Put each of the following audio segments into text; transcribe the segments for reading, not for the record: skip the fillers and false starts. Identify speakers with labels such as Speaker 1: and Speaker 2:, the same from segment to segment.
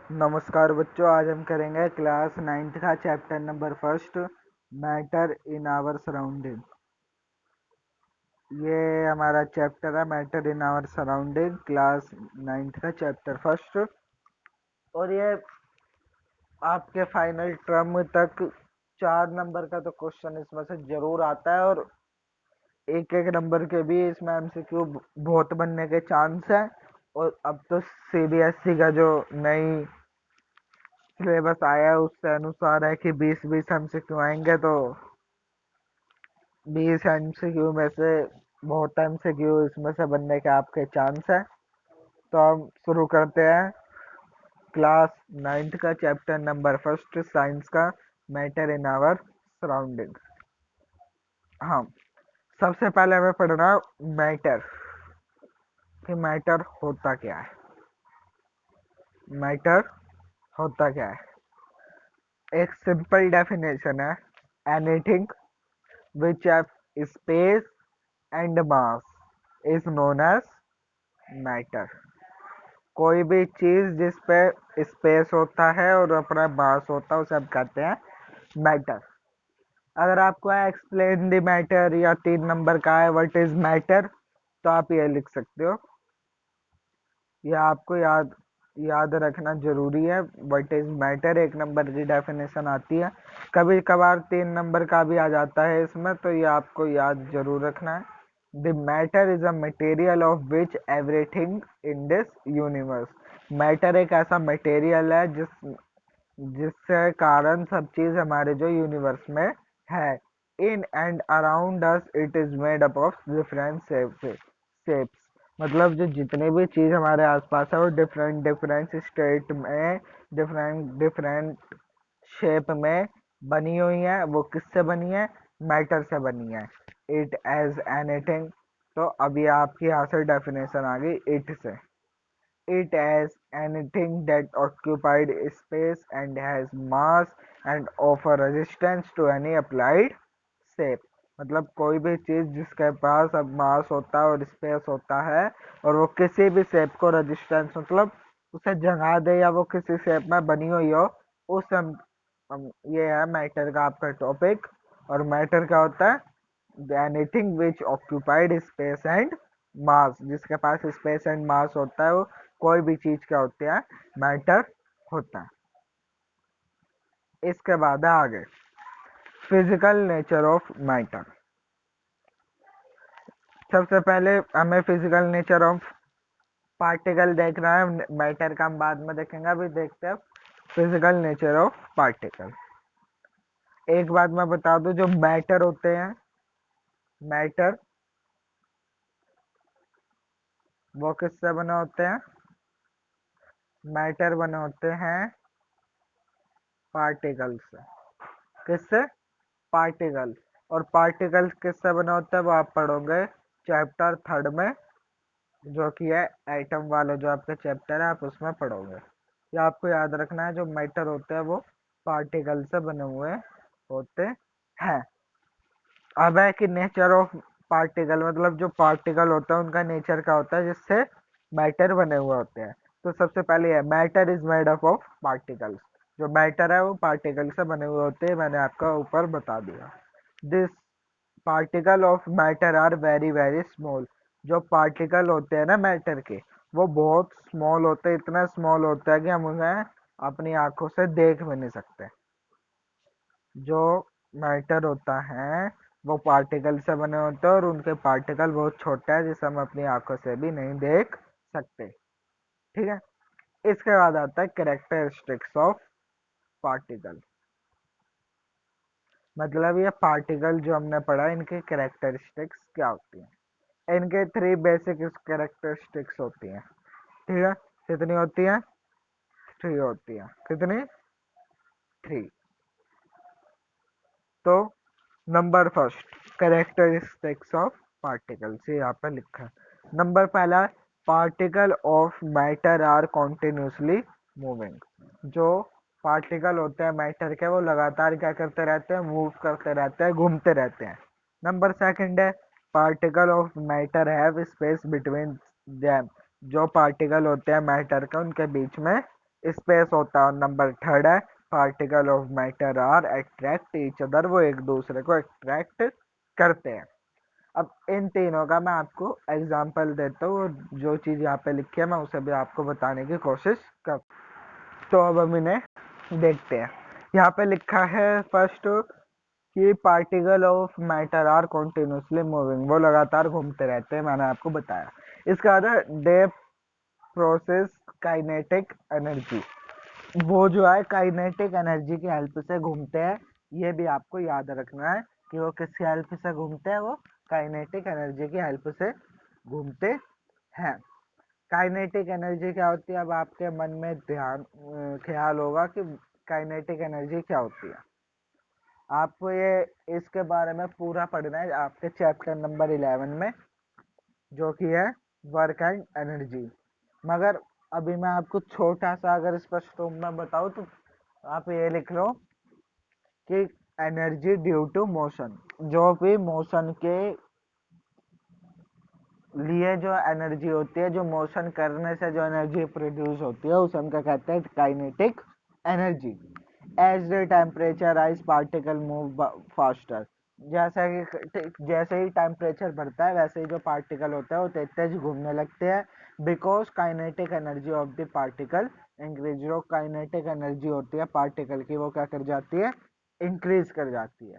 Speaker 1: नमस्कार बच्चों, आज हम करेंगे क्लास 9th का chapter number first, matter in our surrounding. ये हमारा चैप्टर है matter in our surrounding, class 9th का चैप्टर फर्स्ट। और ये आपके फाइनल टर्म तक 4 नंबर का तो क्वेश्चन इसमें से जरूर आता है, और एक एक नंबर के भी इसमें एमसीक्यू बहुत बनने के चांस है। और अब तो सीबीएसई का जो नई सिलेबस आया है उसके अनुसार है कि 20-20 एमसीक्यू आएंगे, तो 20 एमसीक्यू में से बहुत एमसीक्यू इसमें से बनने के आपके चांस है। तो हम शुरू करते हैं क्लास 9th का चैप्टर नंबर फर्स्ट, साइंस का, मैटर इन आवर सराउंडिंग। हाँ, सबसे पहले हमें पढ़ना मैटर, कि मैटर होता क्या है। मैटर होता क्या है, एक सिंपल डेफिनेशन है, anything which have space and mass is known as matter। कोई भी चीज जिस पे स्पेस होता है और अपना मास होता है उसे हम कहते हैं मैटर। अगर आपको एक्सप्लेन द मैटर या 3 नंबर का है व्हाट इज मैटर, तो आप ये लिख सकते हो। यह आपको याद रखना जरूरी है। व्हाट इज मैटर 1 नंबर की डेफिनेशन आती है, कभी कभार 3 नंबर का भी आ जाता है इसमें, तो ये आपको याद जरूर रखना है। The matter is a material of which everything in this universe. Matter एक ऐसा मटेरियल है जिससे कारण सब चीज हमारे जो यूनिवर्स में है। In and around us it is made up of different shapes. मतलब जो जितने भी चीज हमारे आसपास है वो डिफरेंट डिफरेंट स्टेट में, डिफरेंट डिफरेंट शेप में बनी हुई है। वो किससे बनी है? मैटर से बनी है। It as anything. तो अभी आपकी यहाँ से डेफिनेशन आ गई इट से। It as anything that occupied space and has mass and offer resistance to any applied shape। मतलब कोई भी चीज जिसके पास अब मास होता है और स्पेस होता है और वो किसी भी शेप को रेजिस्टेंस, मतलब उसे जगा दे या वो किसी शेप में बनी हुई हो, उस ये है मैटर का आपका टॉपिक। और मैटर क्या होता है? Anything which occupied space and mass. जिसके पास स्पेस एंड मास होता है वो कोई भी चीज क्या होती है? मैटर होता है। इसके बाद है आगे फिजिकल नेचर ऑफ मैटर। सबसे पहले हमें फिजिकल नेचर ऑफ पार्टिकल देखना है। मैटर का हम बाद में देखेंगे, अभी देखते हैं फिजिकल नेचर ऑफ पार्टिकल। एक बात मैं बता दूं, जो मैटर होते हैं, मैटर वो किससे बने होते हैं? मैटर बने होते हैं पार्टिकल से। किससे? पार्टिकल। और पार्टिकल किससे बना होता है वो आप पढ़ोगे चैप्टर 3rd में, जो कि है एटम वाला जो आपका चैप्टर है, आप उसमें पढ़ोगे। ये आपको याद रखना है, जो मैटर होते हैं वो पार्टिकल से बने हुए होते हैं। अब है कि नेचर ऑफ पार्टिकल, मतलब जो पार्टिकल होता है उनका नेचर क्या होता है जिससे मैटर बने हुए होते हैं। तो सबसे पहले है matter is made up of particles. जो मैटर है वो पार्टिकल से बने हुए होते हैं, मैंने आपका ऊपर बता दिया। This particle of matter are very very small. जो पार्टिकल होते हैं ना मैटर के, वो बहुत स्मॉल होते हैं, इतना स्मॉल होता है कि हम उन्हें अपनी आंखों से देख भी नहीं सकते। जो मैटर होता है वो पार्टिकल से बने होते हैं और उनके पार्टिकल बहुत छोटे हैं जिसे हम अपनी आंखों से भी नहीं देख सकते। ठीक है। इसके बाद आता है कैरेक्टरिस्टिक्स ऑफ पार्टिकल। मतलब ये पार्टिकल जो हमने पढ़ा, इनके कैरेक्टरिस्टिक्स क्या होती हैं? इनके 3 बेसिक कैरेक्टरिस्टिक्स होती हैं। ठीक है। कितनी होती है? 3 होती है। कितनी? 3। तो number first, characteristics of particles, ये यहाँ पे लिखा है। नंबर पहला, particle of matter are continuously moving. जो पार्टिकल होते हैं मैटर के, वो लगातार क्या करते रहते हैं? मूव करते रहते हैं, घूमते रहते हैं। नंबर सेकंड है, particle of matter have space between them. जो पार्टिकल होते हैं मैटर के, उनके बीच में स्पेस होता है। और नंबर थर्ड है particle of matter are attract each other, वो एक दूसरे को अट्रैक्ट करते हैं। अब इन तीनों का मैं आपको एग्जांपल देता हूँ, जो चीज़ यहाँ पे लिखी है मैं उसे भी आपको बताने की कोशिश कर। तो अब हम इन्हें देखते हैं। यहाँ पे लिखा है फर्स्ट कि particle of matter are continuously moving, वो लगातार घूमते रहते हैं, मैंने आपको बताया। इसका बाद है डे प्रोसेस काइनेटिक एनर्जी, वो जो है काइनेटिक एनर्जी की हेल्प से घूमते हैं। ये भी आपको याद रखना है कि वो किसकी हेल्प से घूमते हैं, वो काइनेटिक एनर्जी की हेल्प से घूमते हैं। काइनेटिक एनर्जी क्या होती है? अब आपके मन में ख्याल होगा कि काइनेटिक एनर्जी क्या होती है। आपको ये इसके बारे में पूरा पढ़ना है आपके चैप्टर नंबर 11 में, जो कि है वर्क एंड एनर्जी। मगर अभी मैं आपको छोटा सा अगर स्पष्ट रूप में बताऊं तो आप ये लिख लो कि एनर्जी ड्यू टू मोशन, जो भी मोशन के लिए जो एनर्जी होती है, जो मोशन करने से जो एनर्जी प्रोड्यूस होती है, उसे हम क्या कहते हैं? Kinetic energy. As the temperature rise particle move faster, जैसे ही टेम्परेचर बढ़ता है वैसे ही जो पार्टिकल होता है वो तेज तेज घूमने लगते हैं। Because kinetic energy of the particle increase, जो काइनेटिक एनर्जी होती है पार्टिकल की वो क्या कर जाती है? इंक्रीज कर जाती है।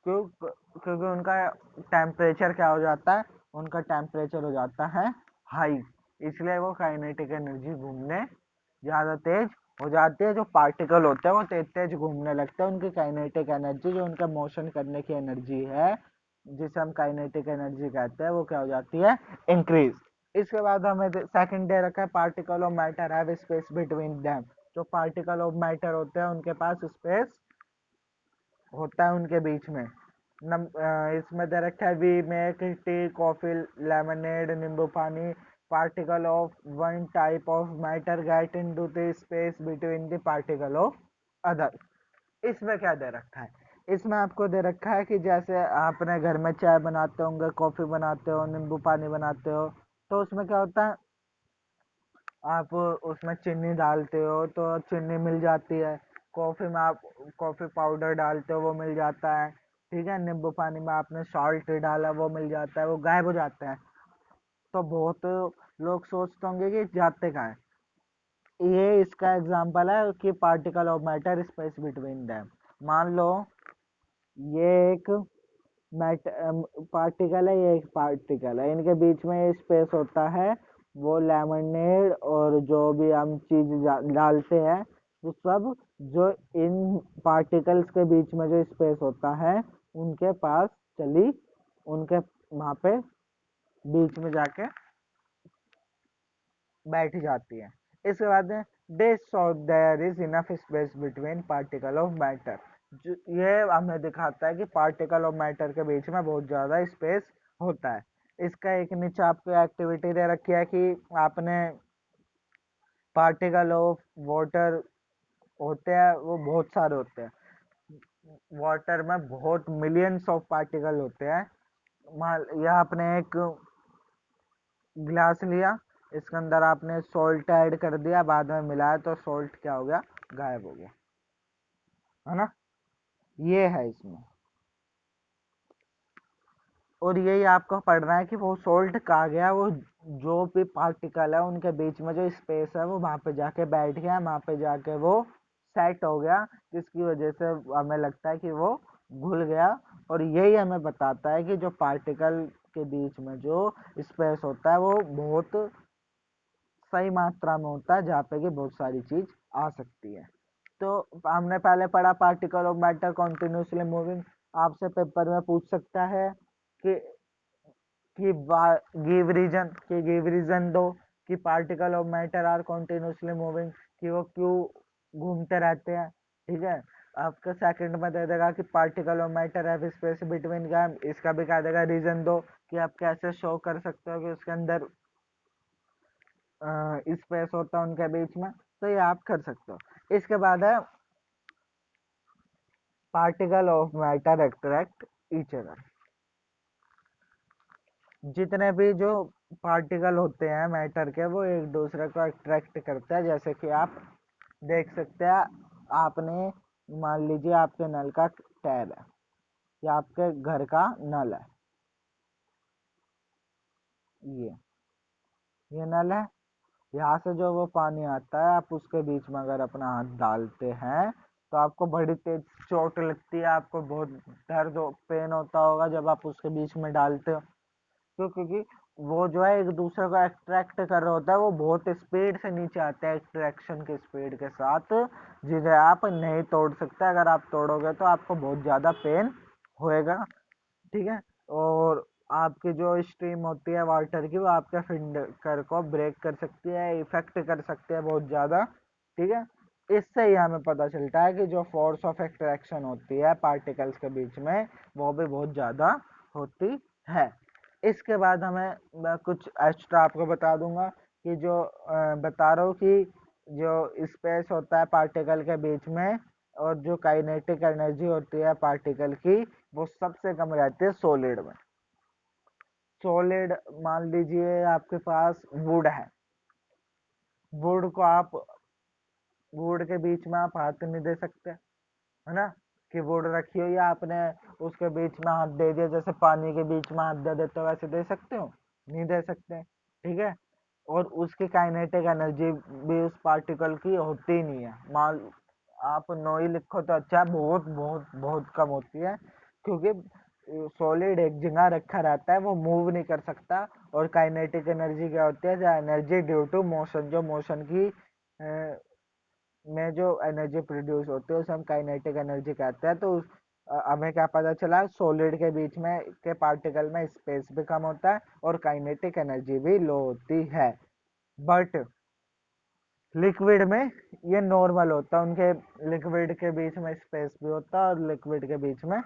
Speaker 1: क्योंकि उनका टेम्परेचर क्या हो जाता है? उनका टेम्परेचर हो जाता है हाई, इसलिए वो काइनेटिक एनर्जी घूमने ज़्यादा तेज हो जाती है। जो पार्टिकल होते हैं वो तेज तेज घूमने लगते हैं, उनकी काइनेटिक एनर्जी, जो उनका मोशन करने की एनर्जी है, जिसे हम काइनेटिक एनर्जी कहते हैं, वो क्या हो जाती है? इंक्रीज। इसके बाद हमें सेकंड दे रखा है particle of matter have space between them, जो पार्टिकल ऑफ मैटर होते हैं उनके पास स्पेस होता है उनके बीच में। इसमें दे रखा है we make tea, coffee, lemonade, नींबू पानी, particle of one type of matter get into the space between the particle of other. इसमें क्या दे रखा है? इसमें आपको दे रखा है कि जैसे आपने घर में चाय बनाते होंगे, कॉफी बनाते हो, नींबू पानी बनाते हो, तो उसमें क्या होता है? आप उसमें चीनी डालते हो तो चीनी मिल जाती है। कॉफ़ी में आप कॉफ़ी पाउडर डालते हो, वो मिल जाता है। ठीक है, नींबू पानी में आपने सॉल्ट डाला, वो मिल जाता है, वो गायब हो जाता है। तो बहुत लोग सोचते होंगे कि जाते कहाँ है। ये इसका एग्जांपल है कि particle of matter space between them. मान लो ये एक मैट पार्टिकल है, ये एक पार्टिकल है, इनके बीच में ये स्पेस होता है। वो लेमनेड और जो भी हम चीज डालते हैं वो सब जो इन पार्टिकल्स के बीच में जो स्पेस होता है उनके पास चली, उनके वहां पे बीच में जाके बैठ जाती है। इसके बाद they so there is enough space between particle of matter, ये हमें दिखाता है कि पार्टिकल ऑफ मैटर के बीच में बहुत ज़्यादा स्पेस होता है। इसका एक नीचे आपको एक्टिविटी दे रखी है कि आपने पार्टिकल ऑफ वाटर होते हैं, वो बहुत सारे होते हैं। वाटर में बहुत मिलियंस ऑफ पार्टिकल होते हैं। मान यह आपने एक गिलास लिया, इसके अंदर आपने सॉल्ट ऐड कर दिया, बाद में मिलाया तो सॉल्ट क्या हो गया? गायब हो गया, है ना? ये है इसमें। और यही आपको पढ़ना है कि वो सॉल्ट कहाँ गया, वो जो भी पार्टिकल है उनके बीच में जो स्पेस है वो वहाँ पे जाके बैठ गया, वहाँ पे जाके वो सेट हो गया, जिसकी वजह से हमें लगता है कि वो घुल गया। और यही हमें बताता है कि जो पार्टिकल के बीच में जो स्पेस होता है वो बहुत सही मात्रा में होता है, जहाँ पे कि बहुत सारी चीज आ सकती है। तो हमने पहले पढ़ा particle of matter continuously moving. आपसे पेपर में पूछ सकता है कि गिव रीजन दो कि particle of matter are continuously moving, कि वो क्यों घूमते रहते हैं। ठीक है, आपका सेकंड में दे देगा कि particle of matter have space between them, इसका भी कह देगा रीजन दो कि आप कैसे शो कर सकते हो कि उसके अंदर स्पेस होता है उनके बीच में, तो ये आप कर सकते हो। इसके बाद है particle of matter attract each other. जितने भी जो पार्टिकल होते हैं मैटर के वो एक दूसरे को अट्रैक्ट करते हैं, जैसे कि आप देख सकते हैं। आपने मान लीजिए आपके नल का टैब है या आपके घर का नल है, ये ये नल है। यहाँ से जो वो पानी आता है, आप उसके बीच में अगर अपना हाथ डालते हैं तो आपको बड़ी तेज चोट लगती है, आपको बहुत पेन होता होगा जब आप उसके बीच में डालते हो। क्यों? क्योंकि वो जो है एक दूसरे को अट्रैक्ट कर रहा होता है, वो बहुत स्पीड से नीचे आता है अट्रैक्शन की स्पीड के साथ, जिन्हें आप नहीं तोड़ सकते। अगर आप तोड़ोगे तो आपको बहुत ज़्यादा पेन होएगा, ठीक है। और आपकी जो स्ट्रीम होती है वाटर की, वो आपके फिंगर को ब्रेक कर सकती है, इफेक्ट कर सकती है बहुत ज़्यादा, ठीक है। इससे ही हमें पता चलता है कि जो फोर्स ऑफ अट्रैक्शन होती है पार्टिकल्स के बीच में, वो भी बहुत ज़्यादा होती है। इसके बाद मैं कुछ एक्स्ट्रा आपको बता दूंगा कि जो बता रहा हूँ कि जो स्पेस होता है पार्टिकल के बीच में, और जो काइनेटिक एनर्जी होती है पार्टिकल की, वो सबसे कम रहती है सॉलिड में। सॉलिड, मान लीजिए आपके पास वुड है, वुड को आप वुड के बीच में आप हाथ नहीं दे सकते, है ना। कि वुड रखी हो या आपने उसके बीच में हाथ दे दिया, जैसे पानी के बीच में हाथ दे देते हो वैसे दे सकते हो? नहीं दे सकते, ठीक है। और उसकी काइनेटिक एनर्जी भी उस पार्टिकल की होती ही नहीं है। मान आप नो ही लिखो तो अच्छा, बहुत बहुत बहुत कम होती है, क्योंकि सॉलिड एक जगह रखा रहता है, वो मूव नहीं कर सकता। और काइनेटिक एनर्जी क्या होती है? जो एनर्जी ड्यू टू मोशन, जो मोशन की में जो एनर्जी प्रोड्यूस होती है उसे हम काइनेटिक एनर्जी कहते हैं। तो हमें क्या पता चला, सॉलिड के बीच में के पार्टिकल में स्पेस भी कम होता है और काइनेटिक एनर्जी भी लो होती है। बट लिक्विड में ये नॉर्मल होता है, उनके लिक्विड के बीच में स्पेस भी होता है और लिक्विड के बीच में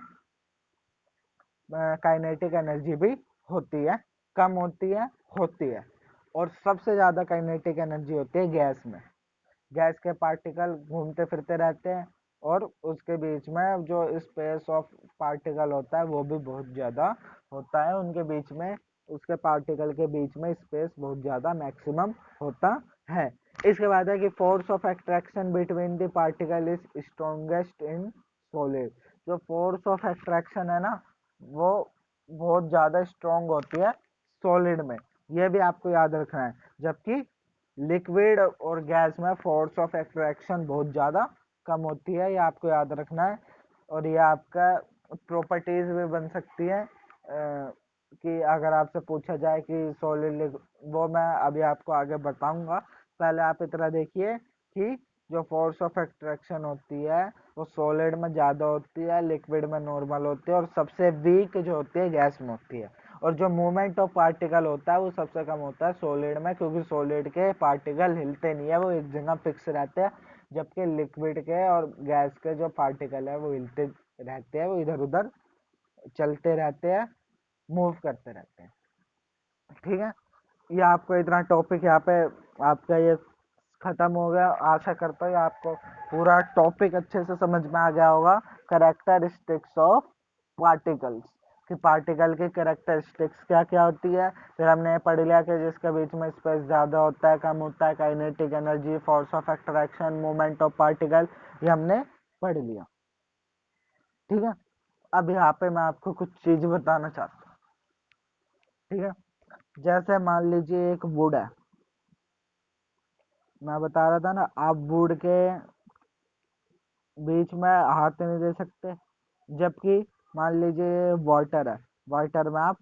Speaker 1: काइनेटिक एनर्जी भी होती है, कम होती है। और सबसे ज़्यादा काइनेटिक एनर्जी होती है गैस में। गैस के पार्टिकल घूमते फिरते रहते हैं और उसके बीच में जो स्पेस ऑफ पार्टिकल होता है वो भी बहुत ज़्यादा होता है, उनके बीच में, उसके पार्टिकल के बीच में स्पेस बहुत ज़्यादा मैक्सिमम होता है। इसके बाद है कि force of attraction between the particle is strongest in solid. जो फोर्स ऑफ अट्रैक्शन है ना, वो बहुत ज़्यादा स्ट्रॉन्ग होती है सॉलिड में, ये भी आपको याद रखना है। जबकि लिक्विड और गैस में फोर्स ऑफ अट्रैक्शन बहुत ज़्यादा कम होती है, ये आपको याद रखना है। और ये आपका प्रॉपर्टीज भी बन सकती है कि अगर आपसे पूछा जाए कि सॉलिड, वो मैं अभी आपको आगे बताऊंगा। पहले आप इतना देखिए कि जो फोर्स ऑफ अट्रैक्शन होती है वो सॉलिड में ज़्यादा होती है, लिक्विड में नॉर्मल होती है, और सबसे वीक जो होती है गैस में होती है। और जो मूवमेंट ऑफ पार्टिकल होता है वो सबसे कम होता है सॉलिड में, क्योंकि सॉलिड के पार्टिकल हिलते नहीं है, वो एक जगह फिक्स रहते हैं। जबकि लिक्विड के और गैस के जो पार्टिकल है वो हिलते रहते हैं, वो इधर उधर चलते रहते हैं, मूव करते रहते हैं, ठीक है। ये आपको इतना टॉपिक यहाँ पे आपका ये खत्म हो गया। आशा करता हूँ आपको पूरा टॉपिक अच्छे से समझ में आ गया होगा। कैरेक्टरिस्टिक्स ऑफ पार्टिकल्स, कि पार्टिकल की कैरेक्टरिस्टिक्स क्या क्या होती है। फिर हमने पढ़ लिया कि जिसके बीच में स्पेस ज़्यादा होता है, कम होता है, kinetic energy, force of attraction, movement of particle, ये हमने पढ़ लिया, ठीक है। अब यहाँ पे मैं आपको कुछ चीज़ बताना चाहता हूँ, ठीक है। जैसे मान लीजिए एक वुड है, मैं बता रहा था ना, आप वुड के बीच में हाथ नहीं दे सकते। जबकि मान लीजिए वाटर है, वाटर में आप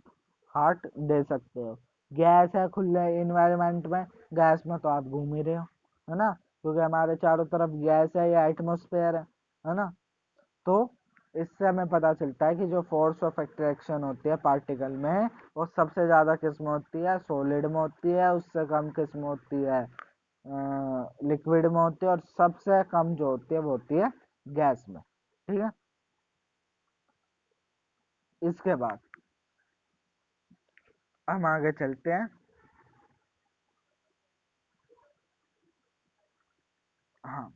Speaker 1: हाथ दे सकते हो। गैस है खुले इन्वायरमेंट में, गैस में तो आप घूम ही रहे हो, है ना, क्योंकि हमारे चारों तरफ गैस है या एटमोस्फेयर है ना। तो इससे हमें पता चलता है कि जो फोर्स ऑफ अट्रैक्शन होती है पार्टिकल में, वो सबसे ज़्यादा किस में होती है? सॉलिड में होती है। उससे कम किस में होती है? लिक्विड में होती है। और सबसे कम जो होती है वो होती है गैस में, ठीक है। इसके बाद हम आगे चलते हैं। हाँ,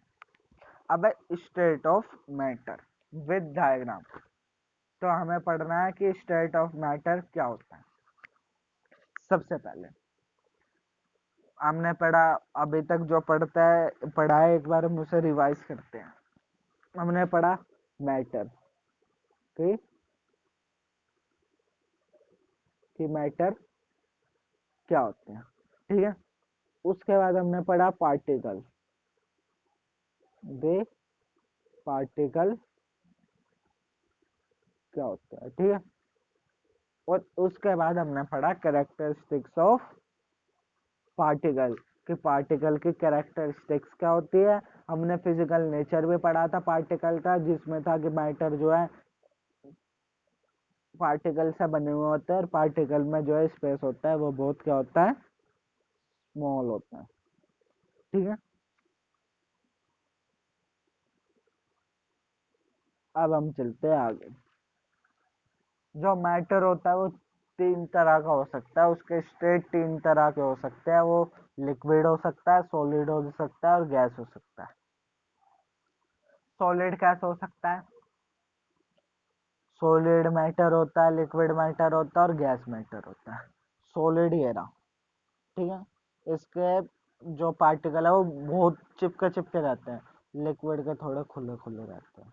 Speaker 1: अब है state of matter with diagram. तो हमें पढ़ना है कि स्टेट ऑफ मैटर क्या होता है। सबसे पहले हमने पढ़ा, अभी तक जो पढ़ा है एक बार हम उसे रिवाइज करते हैं। हमने पढ़ा मैटर, ठीक, कि मैटर क्या होते हैं, ठीक है। उसके बाद हमने पढ़ा पार्टिकल, दे पार्टिकल क्या होता है, ठीक है। और उसके बाद हमने पढ़ा कैरेक्टरिस्टिक्स ऑफ पार्टिकल, कि पार्टिकल की कैरेक्टरिस्टिक्स क्या होती है। हमने फिजिकल नेचर भी पढ़ा था पार्टिकल का, जिसमें था कि मैटर जो है पार्टिकल से बने हुए होते हैं, और पार्टिकल में जो है स्पेस होता है वो बहुत क्या होता है, स्मॉल होता है, ठीक है। अब हम चलते हैं आगे। जो मैटर होता है वो तीन तरह का हो सकता है, उसके स्टेट तीन तरह के हो सकते हैं। वो लिक्विड हो सकता है, सॉलिड हो सकता है, और गैस हो सकता है। सॉलिड कैसे हो सकता है, सॉलिड मैटर होता है, लिक्विड मैटर होता है, और गैस मैटर होता है। सॉलिड ये रहा, ठीक है। इसके जो पार्टिकल है वो बहुत चिपके चिपके रहते हैं, लिक्विड के थोड़े खुले खुले रहते हैं।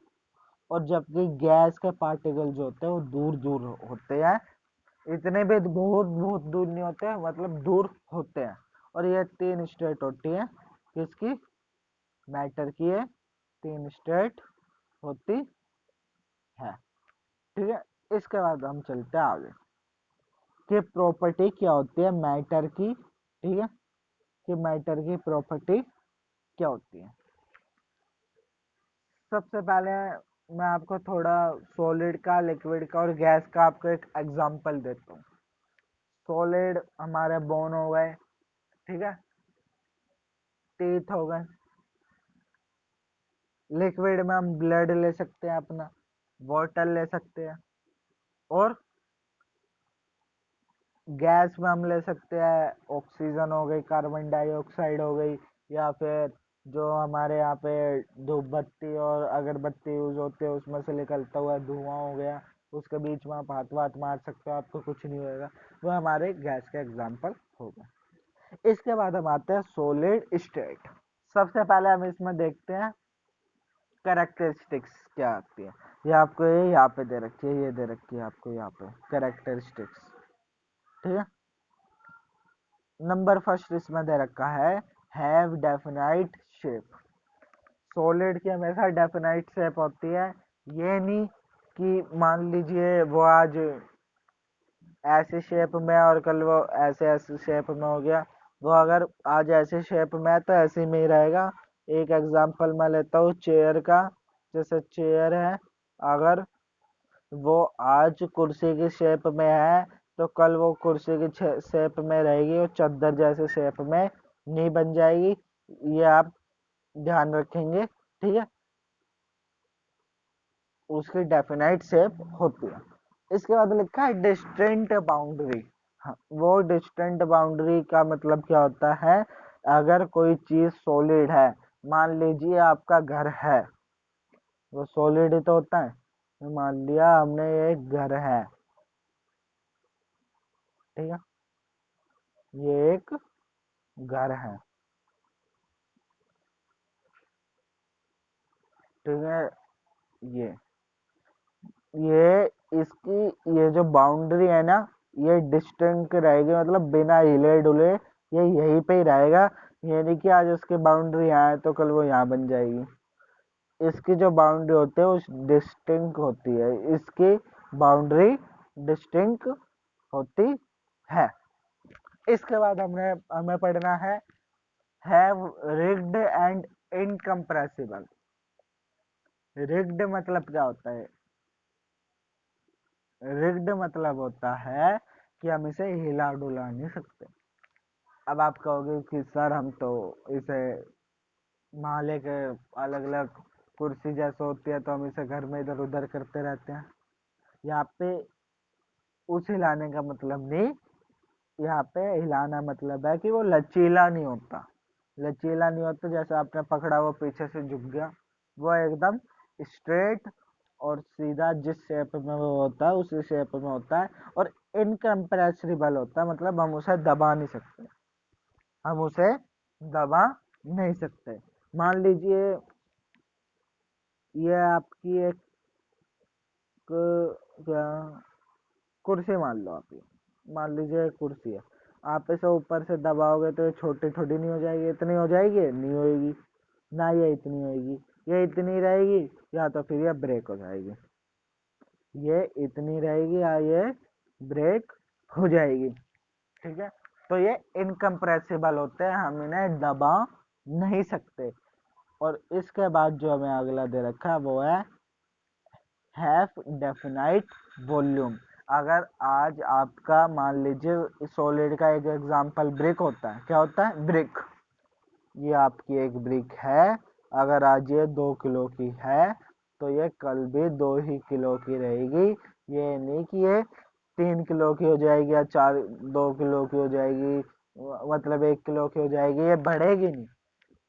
Speaker 1: और जबकि गैस के पार्टिकल जो होते हैं वो दूर दूर होते हैं, इतने भी बहुत बहुत दूर नहीं होते हैं, मतलब दूर होते हैं। और ये तीन स्टेट होती है, किसकी, मैटर की, ये तीन स्टेट होती है, ठीक है। इसके बाद हम चलते हैं आगे कि प्रॉपर्टी क्या होती है मैटर की, ठीक है, कि मैटर की प्रॉपर्टी क्या होती है। सबसे पहले मैं आपको थोड़ा सॉलिड का, लिक्विड का और गैस का आपको एक एग्जांपल देता हूँ। सॉलिड हमारे बोन हो गए, ठीक है, टीथ हो गए। लिक्विड में हम ब्लड ले सकते हैं अपना, वाटर ले सकते हैं। और गैस में हम ले सकते हैं ऑक्सीजन हो गई, कार्बन डाइऑक्साइड हो गई, या फिर जो हमारे यहाँ पे धूप बत्ती और अगरबत्ती यूज होते हैं उसमें से निकलता हुआ धुआं हो गया, उसके बीच में आप हाथ वाथ मार सकते हो, आपको कुछ नहीं होगा। वो हमारे गैस का एग्जाम्पल होगा। इसके बाद हम आते हैं सॉलिड स्टेट। सबसे पहले हम इसमें देखते हैं कैरेक्टरिस्टिक्स क्या आती है। ये आपको ये यहाँ पे दे रखी है, ये दे रखी है आपको यहाँ पे कैरेक्टरिस्टिक्स, ठीक है। नंबर फर्स्ट इसमें दे रखा है हैव डेफिनाइट शेप। सॉलिड की हमेशा डेफिनाइट शेप होती है। ये नहीं कि मान लीजिए वो आज ऐसे शेप में और कल वो ऐसे ऐसे शेप में हो गया, वो अगर आज ऐसे शेप में है तो ऐसे में ही रहेगा। एक एग्जांपल मैं लेता हूँ चेयर का। जैसे चेयर है, अगर वो आज कुर्सी की शेप में है तो कल वो कुर्सी की शेप में रहेगी, वो चद्दर जैसे शेप में नहीं बन जाएगी। ये आप ध्यान रखेंगे, ठीक है। उसकी डेफिनाइट शेप होती है। इसके बाद लिखा है डिस्टेंट बाउंड्री। हाँ, वो डिस्टेंट बाउंड्री का मतलब क्या होता है, अगर कोई चीज सॉलिड है, मान लीजिए आपका घर है, वो सॉलिड ही तो होता है। तो मान लिया हमने ये घर है, ठीक है, ये एक घर है, ठीक है। ये ये इसकी ये जो बाउंड्री है ना, ये डिस्टेंट रहेगी, मतलब बिना हिले डुले ये यहीं पे ही रहेगा। ये नहीं कि आज उसकी बाउंड्री यहाँ है तो कल वो यहाँ बन जाएगी। इसकी जो बाउंड्री होती है वो डिस्टिंक्ट होती है, इसकी बाउंड्री डिस्टिंक्ट होती है। इसके बाद हमें पढ़ना है have rigged and incompressible. Rigged मतलब क्या होता है, रिग्ड मतलब होता है कि हम इसे हिला डुला नहीं सकते। अब आप कहोगे कि सर हम तो इसे माले के अलग अलग कुर्सी जैसे होती है तो हम इसे घर में इधर उधर करते रहते हैं। यहाँ पे उस हिलाने का मतलब नहीं, यहाँ पे हिलाना मतलब है कि वो लचीला नहीं होता। लचीला नहीं होता, जैसे आपने पकड़ा वो पीछे से झुक गया, वो एकदम स्ट्रेट और सीधा जिस शेप में वो होता है उसी शेप में होता है, और इनकम्प्रेसिबल होता है, मतलब हम उसे दबा नहीं सकते, हम उसे दबा नहीं सकते। मान लीजिए ये आपकी एक क्या कुर्सी मान लो, आप ये मान लीजिए एक कुर्सी है, आप इसे ऊपर से दबाओगे तो ये छोटी थोड़ी नहीं हो जाएगी, इतनी हो जाएगी नहीं होएगी, ना ये इतनी होएगी, ये इतनी रहेगी, या तो फिर ये ब्रेक हो जाएगी, ये इतनी रहेगी या ये ब्रेक हो जाएगी। ठीक है, तो ये इनकम्प्रेसिबल होते हैं, हम इन्हें दबा नहीं सकते। और इसके बाद जो हमें अगला दे रखा है वो है हैव डेफिनाइट वॉल्यूम। अगर आज आपका मान लीजिए सॉलिड का एक एग्जांपल ब्रिक होता है, क्या होता है, ब्रिक, ये आपकी एक ब्रिक है, अगर आज ये 2 किलो की है तो ये कल भी 2 ही किलो की रहेगी, ये नहीं कि ये 3 किलो की हो जाएगी या 2 किलो की हो जाएगी, मतलब 1 किलो की हो जाएगी, ये बढ़ेगी नहीं,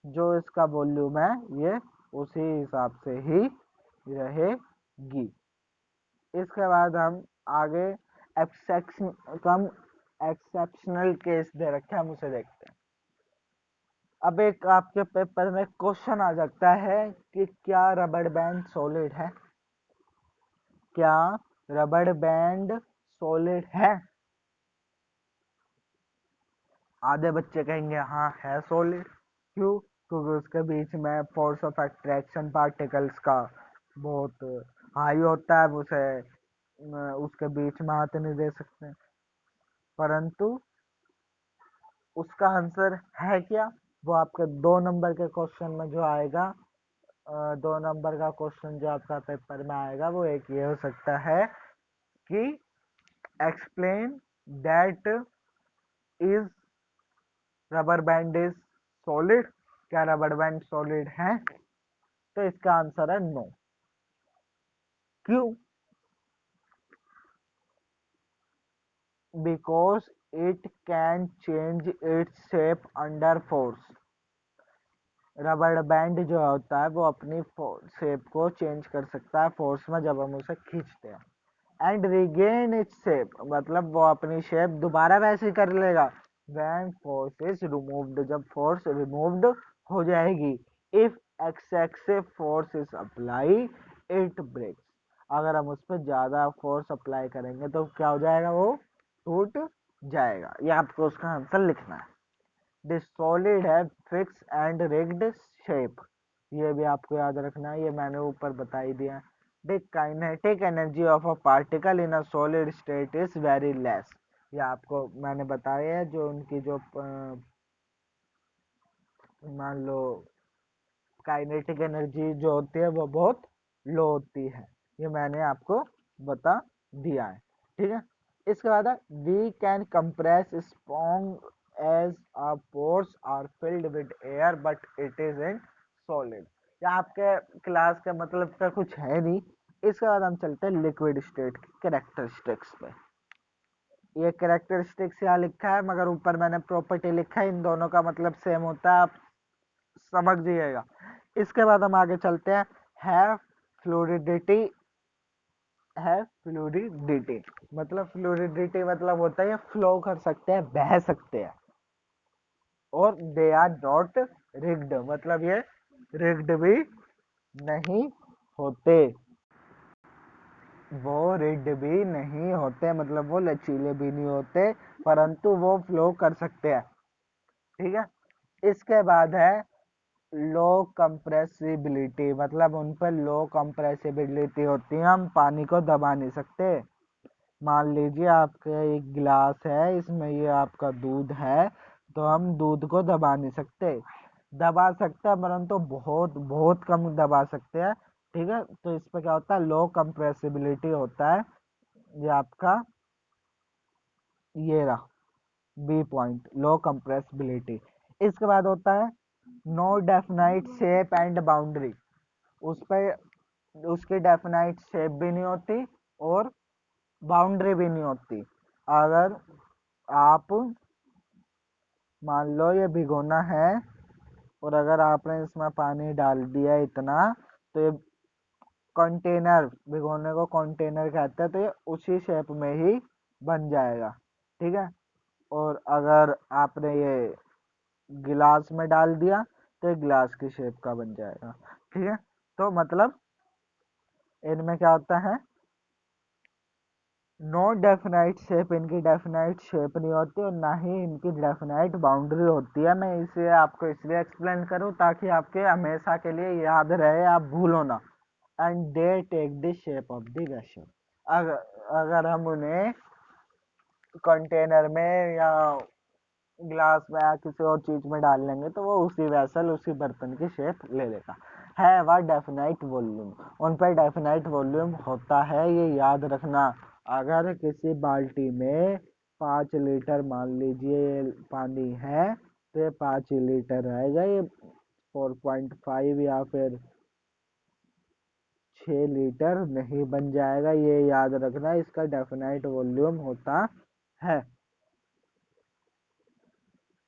Speaker 1: जो इसका वॉल्यूम है ये उसी हिसाब से ही रहेगी। इसके बाद हम आगे एक्सेप्शन कम एक्सेप्शनल केस दे रखे हैं, हम उसे देखते हैं। अब एक आपके पेपर में क्वेश्चन आ सकता है कि क्या रबड़ बैंड सॉलिड है, क्या रबड़ बैंड सॉलिड है। आधे बच्चे कहेंगे हाँ है सॉलिड, क्यों, क्योंकि उसके बीच में फोर्स ऑफ अट्रैक्शन पार्टिकल्स का बहुत हाई होता है, उसे उसके बीच में हाथ नहीं दे सकते। परंतु उसका आंसर है क्या, वो आपके 2 नंबर के क्वेश्चन में जो आएगा, 2 नंबर का क्वेश्चन जो आपका पेपर में आएगा वो एक ये हो सकता है कि explain that is rubber band is solid, क्या रबर बैंड सॉलिड है, तो इसका आंसर है नो। क्यों, because it can change its shape under force. रबड़ बैंड जो होता है वो अपनी शेप को चेंज कर सकता है फोर्स में, जब हम उसे खींचते हैं। एंड रिगेन इट्स शेप, मतलब वो अपनी शेप दोबारा वैसे कर लेगा व्हेन फोर्स इज रिमूव्ड, जब फोर्स रिमूव्ड हो जाएगी। If excessive force is apply it breaks, अगर हम उस पर ज्यादा फोर्स अप्लाई करेंगे तो क्या हो जाएगा, वो टूट जाएगा। ये आपको उसका आंसर लिखना है। दिस सॉलिड है फिक्स एंड रिग्ड शेप, ये भी आपको याद रखना है, ये मैंने ऊपर बता ही दिया। The kinetic energy of a particle in a solid state is very less, ये आपको मैंने बताया है, जो उनकी जो मान लो काइनेटिक एनर्जी जो होती है वो बहुत लो होती है, ये मैंने आपको बता दिया है। ठीक है, इसके बाद है we can compress sponge as a pores are filled with air but it is in solid. या आपके क्लास के मतलब का कुछ है नहीं। इसके बाद हम चलते हैं लिक्विड स्टेट की कैरेक्टरिस्टिक्स पे। ये कैरेक्टरिस्टिक्स यहाँ लिखा है, मगर ऊपर मैंने प्रॉपर्टी लिखा है, इन दोनों का मतलब सेम होता है, आप समझ जाइएगा। इसके बाद हम आगे चलते हैं, है फ्लूइडिटी, है फ्लूइडिटी, मतलब फ्लूइडिटी मतलब होता है ये फ्लो कर सकते हैं, बह सकते हैं। और दे आर नॉट रिग्ड, मतलब ये रिग्ड भी नहीं होते, वो रिग्ड भी नहीं होते, मतलब वो लचीले भी नहीं होते, परंतु वो फ्लो कर सकते हैं। ठीक है, इसके बाद है लो कंप्रेसिबिलिटी, मतलब उन पर लो कंप्रेसिबिलिटी होती है, हम पानी को दबा नहीं सकते। मान लीजिए आपका एक गिलास है, इसमें ये आपका दूध है, तो हम दूध को दबा नहीं सकते, दबा सकते हैं परंतु बहुत बहुत कम दबा सकते हैं। ठीक है, तो इस पे क्या होता है, लो कंप्रेसिबिलिटी होता है, ये आपका ये रहा बी पॉइंट, लो कंप्रेसिबिलिटी। इसके बाद होता है no definite shape and boundary, उस पर उसकी डेफिनाइट शेप भी नहीं होती और बाउंड्री भी नहीं होती। अगर आप मान लो ये भिगोना है, और अगर आपने इसमें पानी डाल दिया इतना, तो ये कंटेनर, भिगोने को कंटेनर कहते हैं, तो ये उसी शेप में ही बन जाएगा। ठीक है। और अगर आपने ये गिलास में डाल दिया तो ये गिलास की शेप का बन जाएगा। ठीक है। तो मतलब इनमें क्या होता है, नो डेफिनाइट शेप, इनकी डेफिनाइट शेप नहीं होती और ना ही इनकी डेफिनाइट बाउंड्री होती है। मैं इसे आपको इसलिए एक्सप्लेन करूँ ताकि आपके हमेशा के लिए याद रहे, आप भूलो ना। And they take the shape of the vessel, अगर हम उन्हें कंटेनर में या ग्लास में या किसी और चीज में डाल लेंगे तो वो उसी वेसल, उसी बर्तन की शेप ले लेगा। है वह डेफिनाइट वॉल्यूम, उन पर डेफिनाइट वॉल्यूम होता है, ये याद रखना। अगर किसी बाल्टी में 5 लीटर मान लीजिए पानी है तो ये 5 लीटर रहेगा, ये 4.5 या फिर 6 लीटर नहीं बन जाएगा, ये याद रखना। इसका डेफिनाइट वॉल्यूम होता है।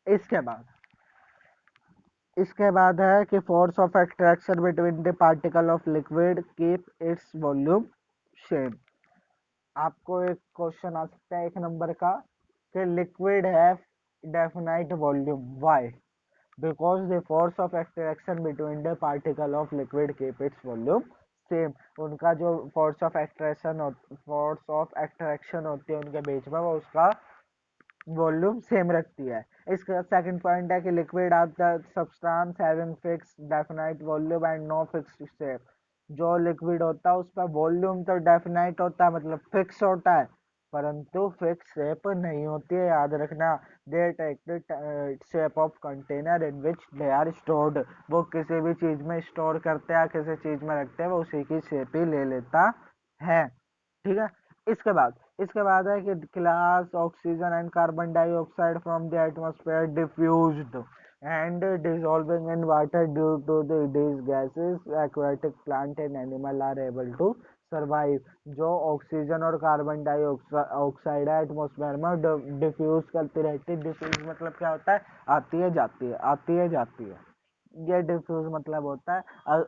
Speaker 1: इसके बाद इसके बाद है कि force of attraction between the particle of liquid keep its volume same. आपको एक क्वेश्चन आ सकता है 1 नंबर का कि लिक्विड है definite volume, why? Because the force of attraction between the particle of liquid keep its volume same. उनका जो force of attraction होती है उनके बीच में, वो उसका वॉल्यूम सेम रखती है। इसका सेकंड पॉइंट है कि liquid are the substance having fix definite volume and no fixed shape. जो लिक्विड होता है उसका वॉल्यूम तो डेफिनाइट होता है, मतलब फिक्स होता है, परंतु फिक्स शेप नहीं होती है, याद रखना। They take the shape of container in which they are stored, वो किसी भी चीज में स्टोर करते हैं, किसी चीज में रखते हैं, वो उसी की शेप ही ले लेता है। ठीक है। इसके बाद है कि class oxygen and carbon dioxide from the atmosphere diffused and dissolving in water due to these gases aquatic plant and animal are able to survive। जो ऑक्सीजन और कार्बन डाइऑक्साइड है एटमॉस्फेयर में डिफ्यूज करती रहती है। डिफ्यूज मतलब क्या होता है, आती है जाती है, आती है जाती है, ये डिफ्यूज मतलब होता है।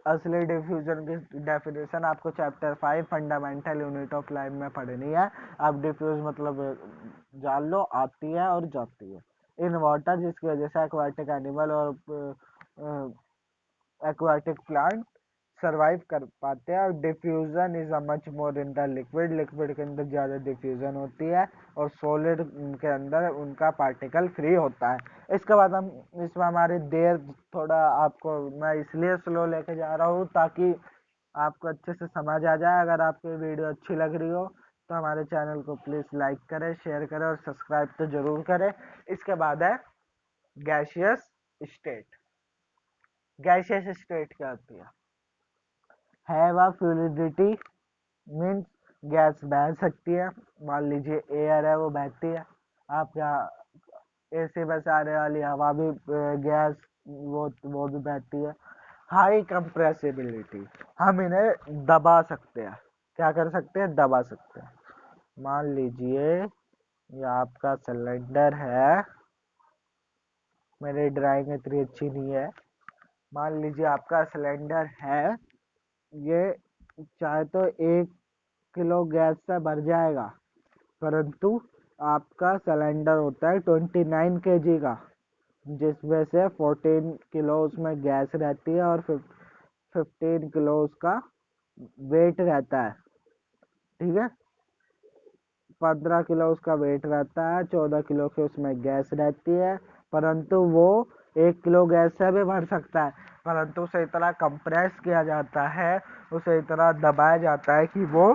Speaker 1: असली डिफ्यूजन की डेफिनेशन आपको chapter 5 fundamental unit of life में पढ़नी है। अब डिफ्यूज मतलब जान लो, आती है और जाती है इन वाटर, जिसकी वजह से एक्वाटिक एनिमल और एक्वाटिक प्लांट सरवाइव कर पाते हैं। और diffusion is a much more in the liquid, liquid के अंदर ज़्यादा डिफ्यूजन होती है और सॉलिड के अंदर उनका पार्टिकल फ्री होता है। इसके बाद हम इसमें हमारी देर थोड़ा, आपको मैं इसलिए स्लो लेके जा रहा हूँ ताकि आपको अच्छे से समझ आ जाए। अगर आपको वीडियो अच्छी लग रही हो तो हमारे चैनल को प्लीज़ लाइक करें, शेयर करें और सब्सक्राइब तो ज़रूर करें। इसके बाद है गैसियस स्टेट। गैसियस स्टेट क्या होती है वह फ्लूइडिटी, मीन्स गैस बह सकती है। मान लीजिए एयर है, वो बहती है। आप यहाँ एसी में से आने वाली हवा भी गैस, वो भी बहती है। हाई कंप्रेसिबिलिटी, हम इन्हें दबा सकते हैं। क्या कर सकते हैं, दबा सकते हैं। मान लीजिए ये आपका सिलेंडर है, मेरी ड्राइंग इतनी अच्छी नहीं है। मान लीजिए आपका सिलेंडर है, ये चाहे तो 1 किलो गैस से भर जाएगा, परंतु आपका सिलेंडर होता है 29 kg का, जिसमें से 14 किलो उसमें गैस रहती है और 15 किलो उसका वेट रहता है। ठीक है। 15 किलो उसका वेट रहता है, 14 किलो की उसमें गैस रहती है, परंतु वो 1 किलो गैस से भी भर सकता है, परंतु उसे इतना कंप्रेस किया जाता है, उसे इतना दबाया जाता है कि वो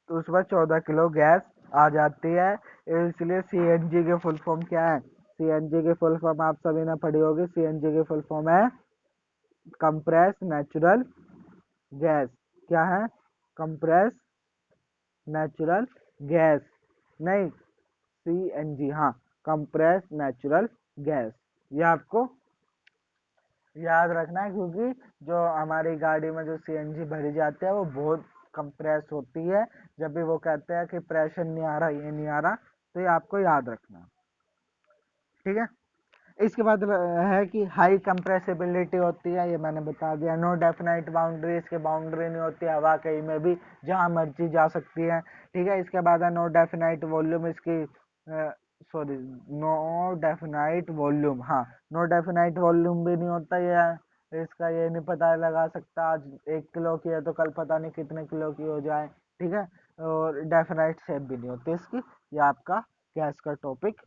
Speaker 1: उसमें 14 किलो गैस आ जाती है। इसलिए सीएनजी की फुल फॉर्म क्या है? सीएनजी की फुल फॉर्म आप सभी ने पढ़ी होगी। सीएनजी की फुल फॉर्म है कंप्रेस नेचुरल गैस। क्या है? कंप्रेस नेचुरल गैस, नहीं, सीएनजी, हाँ, कंप्रेस नेचुरल गैस। ये आपको याद रखना है, क्योंकि जो हमारी गाड़ी में जो सीएनजी भरी जाती है वो बहुत कंप्रेस होती है। जब भी वो कहते हैं कि प्रेशर नहीं आ रहा, ये नहीं आ रहा, तो ये आपको याद रखना। ठीक है। इसके बाद है कि हाई कंप्रेसिबिलिटी होती है, ये मैंने बता दिया। नो डेफिनाइट बाउंड्री, इसके बाउंड्री नहीं होती, हवा कहीं में भी जहाँ मर्जी जा सकती है, ठीक है। इसके बाद है नो डेफिनाइट वॉल्यूम, इसकी सॉरी, नो डेफिनाइट वॉल्यूम, हाँ, नो डेफिनाइट वॉल्यूम भी नहीं होता, ये इसका ये नहीं पता लगा सकता, आज 1 किलो की है तो कल पता नहीं कितने किलो की हो जाए, ठीक है। और डेफिनाइट शेप भी नहीं होती इसकी। ये आपका गैस का टॉपिक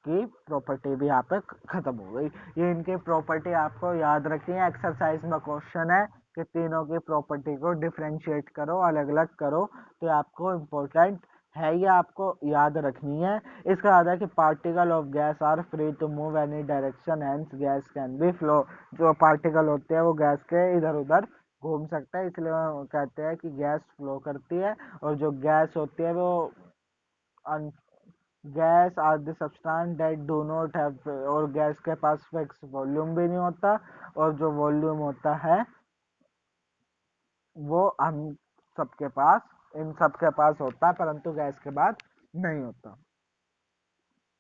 Speaker 1: की प्रॉपर्टी भी यहाँ पे खत्म हो गई। ये इनकी प्रॉपर्टी आपको याद रखनी है। एक्सरसाइज में क्वेश्चन है कि तीनों की प्रॉपर्टी को डिफरेंशिएट करो, अलग अलग करो, तो आपको इम्पोर्टेंट है, ये आपको याद रखनी है। इसका याद है कि particle of gas are free to move any direction, hence gas can be flow. जो पार्टिकल होते हैं वो गैस के इधर उधर घूम सकता है, इसलिए वो कहते हैं कि गैस फ्लो करती है। और जो गैस होती है वो gas are the substance that do not have, और गैस के पास फिक्स वॉल्यूम भी नहीं होता, और जो वॉल्यूम होता है वो हम सबके पास, इन सबके पास होता है, परंतु गैस के बाद नहीं होता।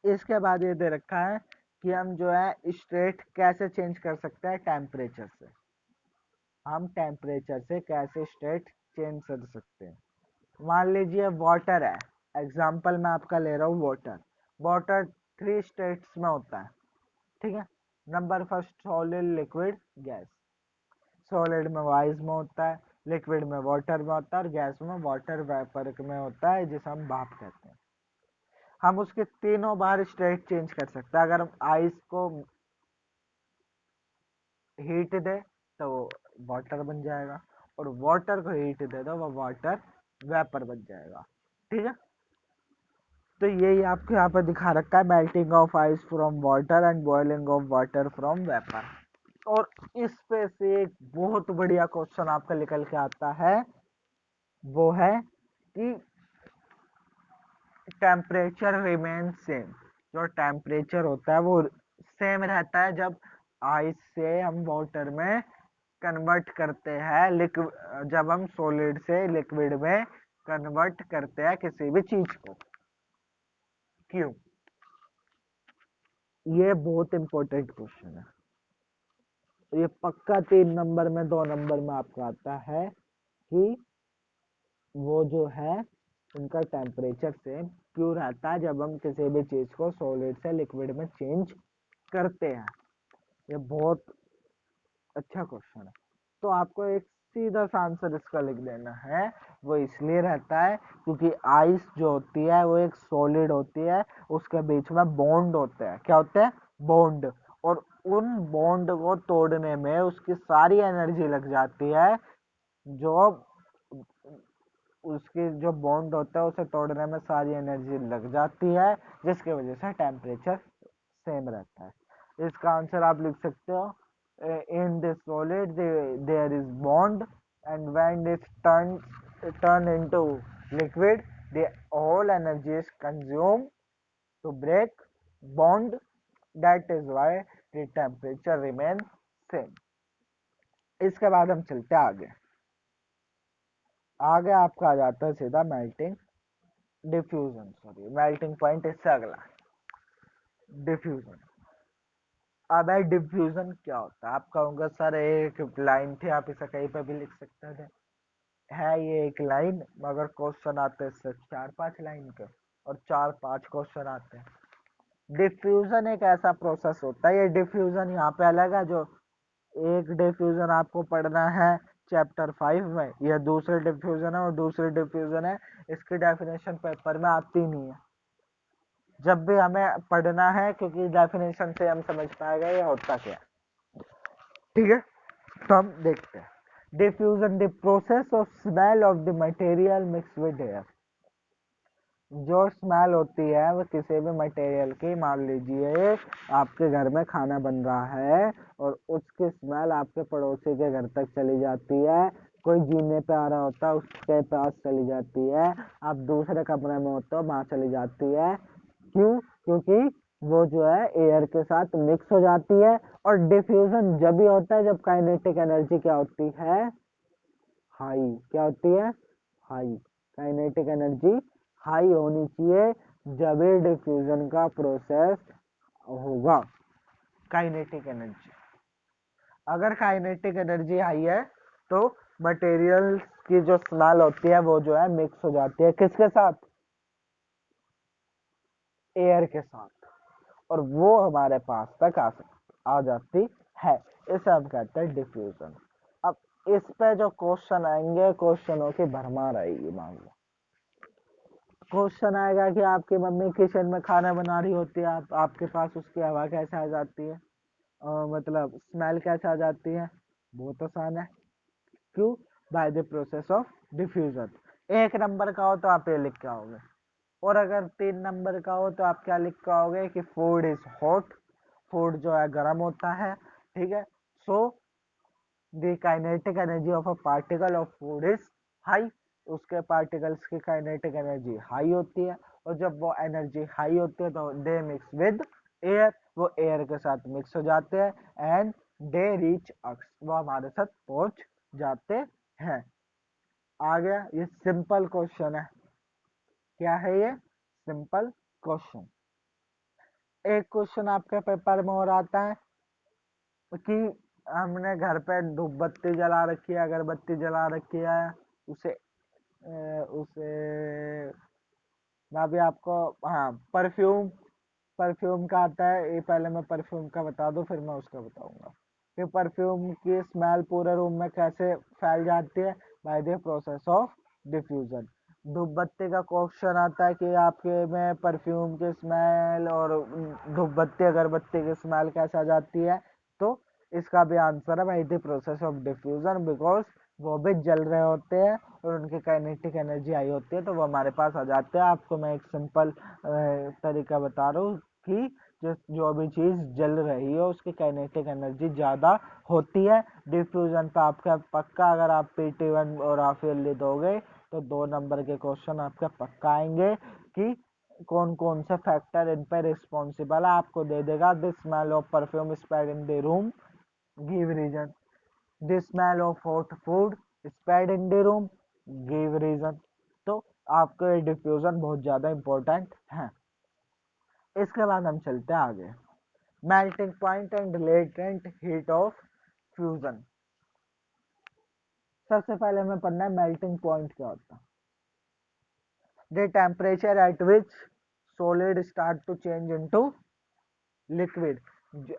Speaker 1: इसके बाद ये दे रखा है कि हम जो है स्टेट कैसे चेंज कर सकते हैं, टेम्परेचर से। हम टेम्परेचर से कैसे स्टेट चेंज कर सकते हैं। मान लीजिए वाटर है, एग्जाम्पल मैं आपका ले रहा हूँ वाटर। वाटर 3 स्टेट्स में होता है, ठीक है। Number first, solid, liquid, gas. Solid में वाइज में होता है, लिक्विड में वाटर में होता है, और गैस में वाटर वेपर में होता है, जिसे हम भाप कहते हैं। हम उसके तीनों बार स्टेट चेंज कर सकते हैं। अगर हम आइस को हीट दे तो वो वाटर बन जाएगा, और वाटर को हीट दे दो वो वाटर वेपर बन जाएगा, ठीक है। तो यही आपको यहाँ पर दिखा रखा है, melting of ice from water and boiling of water from vapour. और इस पे से एक बहुत बढ़िया क्वेश्चन आपका निकल के आता है, वो है कि टेम्परेचर रिमेन सेम। जो टेम्परेचर होता है वो सेम रहता है जब आइस से हम वाटर में कन्वर्ट करते हैं, लिक्विड, जब हम सॉलिड से लिक्विड में कन्वर्ट करते हैं किसी भी चीज को। क्यों? ये बहुत इंपॉर्टेंट क्वेश्चन है। ये पक्का 3 नंबर में, 2 नंबर में आपका आता है कि वो जो है उनका टेम्परेचर सेम क्यों रहता है जब हम किसी भी चीज को सॉलिड से लिक्विड में चेंज करते हैं। ये बहुत अच्छा क्वेश्चन है। तो आपको एक सीधा सा आंसर इसका लिख देना है। वो इसलिए रहता है क्योंकि आइस जो होती है वो एक सॉलिड होती है, उसके बीच में बॉन्ड होते हैं। क्या होते हैं? बॉन्ड। और उन बॉन्ड को तोड़ने में उसकी सारी एनर्जी लग जाती है, जो उसकी जो बॉन्ड होता है उसे तोड़ने में सारी एनर्जी लग जाती है, जिसकी वजह से टेम्परेचर सेम रहता है। इसका आंसर आप लिख सकते हो, in this solid there is bond, and when it turn into liquid, the all energy is consumed to break bond, that is why the temperature remains same। इसके बाद हम चलते हैं आगे। आगे आपका आ जाता है सीधा melting, diffusion, sorry melting point, इससे अगला डिफ्यूजन। अब है डिफ्यूजन क्या होता है। आप कहोगे सर एक लाइन थी, आप इसे कहीं पे भी लिख सकते थे। है ये एक लाइन, मगर क्वेश्चन आते हैं इससे 4-5 लाइन के, और 4-5 क्वेश्चन आते हैं। डिफ्यूजन एक ऐसा प्रोसेस होता है, ये डिफ्यूजन यहाँ पे अलग है, जो एक डिफ्यूजन आपको पढ़ना है चैप्टर 5 में, यह दूसरे डिफ्यूजन है, और दूसरी डिफ्यूजन है, इसकी डेफिनेशन पेपर में आती नहीं है। जब भी हमें पढ़ना है, क्योंकि डेफिनेशन से हम समझ पाएगा ये होता क्या है, ठीक है। तो हम देखते हैं। Diffusion, the process of smell of the material mix with air. जो स्मेल होती है वो किसी भी मटेरियल की, मान लीजिए आपके घर में खाना बन रहा है और उसकी स्मेल आपके पड़ोसी के घर तक चली जाती है, कोई जीने पे आ रहा होता है उसके पास चली जाती है, आप दूसरे कमरे में होते हो वहां चली जाती है। क्यों? क्योंकि वो जो है एयर के साथ मिक्स हो जाती है। और डिफ्यूजन जब भी होता है जब काइनेटिक एनर्जी क्या होती है? हाई। क्या होती है? हाई। काइनेटिक एनर्जी हाई होनी चाहिए जब ये डिफ्यूजन का प्रोसेस होगा। Kinetic energy. अगर काइनेटिक एनर्जी हाई है तो मटेरियल की जो स्मेल होती है वो जो है मिक्स हो जाती है किसके साथ, एयर के साथ, और वो हमारे पास तक आ जाती है। इसे हम कहते हैं डिफ्यूजन। अब इस पे जो क्वेश्चन आएंगे, क्वेश्चनों की भरमार आएगी। मान लो क्वेश्चन आएगा कि आपकी मम्मी किचन में खाना बना रही होती है, आपके पास उसकी हवा कैसे आ जाती है, मतलब स्मेल कैसे आ जाती है। बहुत आसान है। क्यों? Bye the process of diffusion. एक नंबर का हो तो आप ये लिख के आओगे, और अगर 3 नंबर का हो तो आप क्या लिख के आओगे कि फूड इज हॉट, फूड जो है गर्म होता है। ठीक है। So the kinetic energy of a particle of food is high. उसके पार्टिकल्स की काइनेटिक एनर्जी हाई होती है, और जब वो एनर्जी हाई होती है तो दे मिक्स विद एयर, वो एयर के साथ मिक्स हो जाते हैं, एंड दे रीच अक्स, वो हमारे साथ पहुंच जाते हैं। आ गया, ये सिंपल क्वेश्चन है। क्या है ये? Simple question. एक क्वेश्चन आपके पेपर में और आता है कि हमने घर पे धूप बत्ती जला रखी है, अगरबत्ती जला रखी है, उसे उसे मैं अभी आपको, हाँ, परफ्यूम, परफ्यूम का आता है। ये पहले मैं परफ्यूम का बता दूं फिर मैं उसका बताऊंगा कि परफ्यूम की स्मेल पूरे रूम में कैसे फैल जाती है, by the process of diffusion. धूप बत्ती का क्वेश्चन आता है कि आपके में परफ्यूम की स्मेल और धूप बत्ती अगरबत्ती की स्मेल कैसे आ जाती है, तो इसका भी आंसर है by the process of diffusion, because वो भी जल रहे होते हैं और उनकी काइनेटिक एनर्जी आई होती है, तो वो हमारे पास आ जाते हैं। आपको मैं एक सिंपल तरीका बता रहा हूँ कि जो भी चीज जल रही है उसकी काइनेटिक एनर्जी ज्यादा होती है। डिफ्यूजन पे आपका पक्का, अगर आप PT1 और हाफ ईयरली दोगे तो 2 नंबर के क्वेश्चन आपके पक्का आएंगे कि कौन कौन से फैक्टर इन पे रिस्पॉन्सिबल है। आपको दे देगा the smell of perfume spread in the room, give reason. The smell of hot food spread in the room, give reason. तो आपको ये डिफ्यूजन बहुत ज्यादा इंपॉर्टेंट है। इसके बाद हम चलते हैं आगे। Melting point and latent heat of fusion. सबसे पहले हमें पढ़ना है मेल्टिंग पॉइंट क्या होता है। The temperature at which solid start to change into liquid.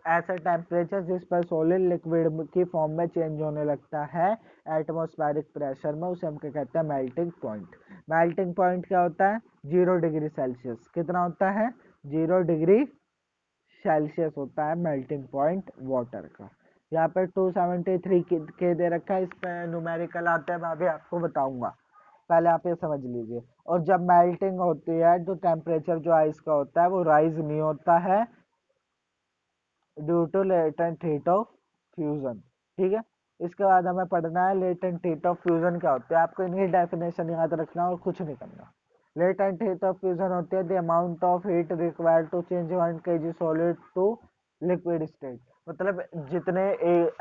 Speaker 1: ऐसा टेम्परेचर जिस पर सॉलिड लिक्विड की फॉर्म में चेंज होने लगता है एटमॉस्फेरिक प्रेशर में, उसे हम क्या कहते हैं? Melting point. मेल्टिंग पॉइंट क्या होता है? 0 डिग्री सेल्सियस। कितना होता है? 0 डिग्री सेल्सियस होता है मेल्टिंग पॉइंट वाटर का। यहाँ पे 273 के दे रखा है, इस पे न्यूमेरिकल आता है, मैं अभी आपको बताऊंगा, पहले आप ये समझ लीजिए। और जब मेल्टिंग होती है तो टेम्परेचर जो आइस का होता है वो राइज नहीं होता है due to latent heat of fusion. ठीक है। इसके बाद हमें पढ़ना है लेटेंट हीट ऑफ फ्यूजन क्या होती है। आपको इनकी डेफिनेशन याद रखना और कुछ नहीं करना। लेटेंट हीट ऑफ फ्यूजन होती है the amount of heat required to change 1 kg solid to liquid state. मतलब जितने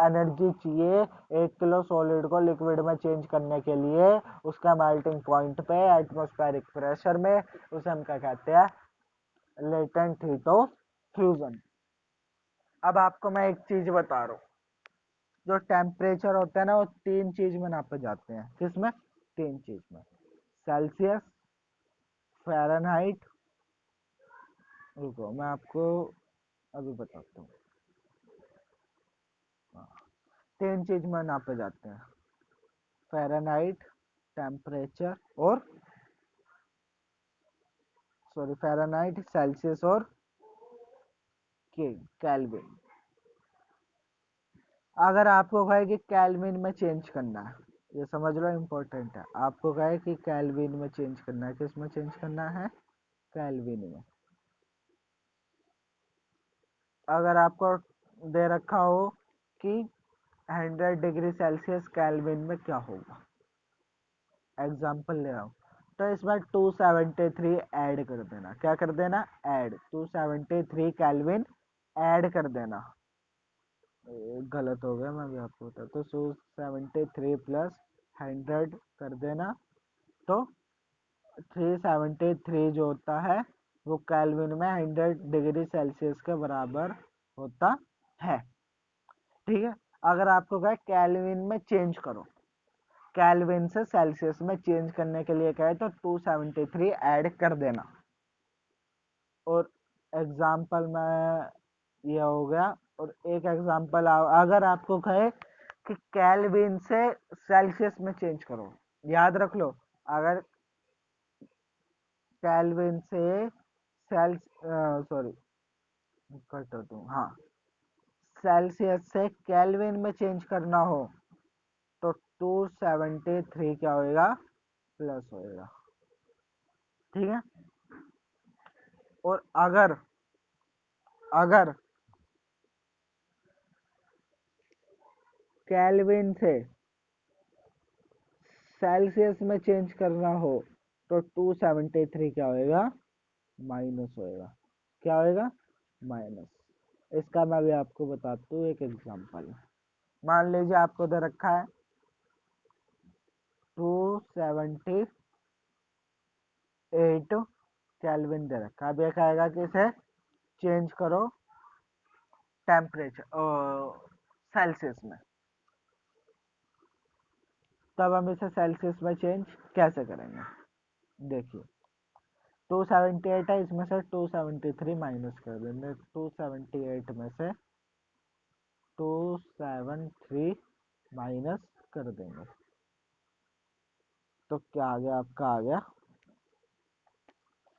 Speaker 1: एनर्जी चाहिए 1 किलो सॉलिड को लिक्विड में चेंज करने के लिए, उसका मेल्टिंग पॉइंट पे एटमॉस्फेरिक प्रेशर में, उसे हम क्या कहते हैं? Latent heat of fusion. अब आपको मैं एक चीज बता रहा हूँ, जो टेम्परेचर होता है ना वो 3 चीज में नापे जाते हैं। किसमें? 3 चीज में। सेल्सियस, फ़ारेनहाइट, रुको मैं आपको अभी बताता हूँ। हाँ, 3 चीज में नापे जाते हैं, फ़ारेनहाइट, टेम्परेचर और, सॉरी, फ़ारेनहाइट, सेल्सियस और केल्विन। अगर आपको कहे कि केल्विन में चेंज करना है, ये समझ लो इम्पोर्टेंट है, आपको कहे कि केल्विन में चेंज करना है, किस में चेंज करना है? केल्विन में। अगर आपको दे रखा हो कि 100 डिग्री सेल्सियस केल्विन में क्या होगा, एग्जाम्पल ले रहा हूँ, तो इसमें 273 ऐड कर देना। क्या कर देना? ऐड 273 केल्विन ऐड कर देना। गलत हो गया, मैं भी आपको बता, तो 273 प्लस 100 कर देना, तो 373 जो होता है वो केल्विन में 100 डिग्री सेल्सियस के बराबर होता है। ठीक है, अगर आपको कहे केल्विन में चेंज करो, केल्विन से सेल्सियस में चेंज करने के लिए कहे तो 273 ऐड कर देना। और एग्जाम्पल में ये हो गया। और एक एग्जाम्पल अगर आपको कहे कि केल्विन से सेल्सियस में चेंज करो, याद रख लो, अगर केल्विन से सेल्स सॉरी कट दूं, हाँ, सेल्सियस से केल्विन में चेंज करना हो तो 273 क्या होएगा, प्लस होएगा। ठीक है, और अगर अगर केल्विन से सेल्सियस में चेंज करना हो तो 273 क्या होएगा, माइनस होएगा। क्या होएगा, माइनस। इसका मैं भी आपको बताता हूँ एक एग्जांपल। मान लीजिए आपको दे रखा है 278 केल्विन दे रखा है। अब ये कहेगा कि इसे चेंज करो टेम्परेचर सेल्सियस में। तब हम इसे सेल्सियस में चेंज कैसे करेंगे, देखिए 278 है, इसमें से 273 माइनस कर देंगे। 278 में से 273 माइनस कर देंगे तो क्या आ गया, आपका आ गया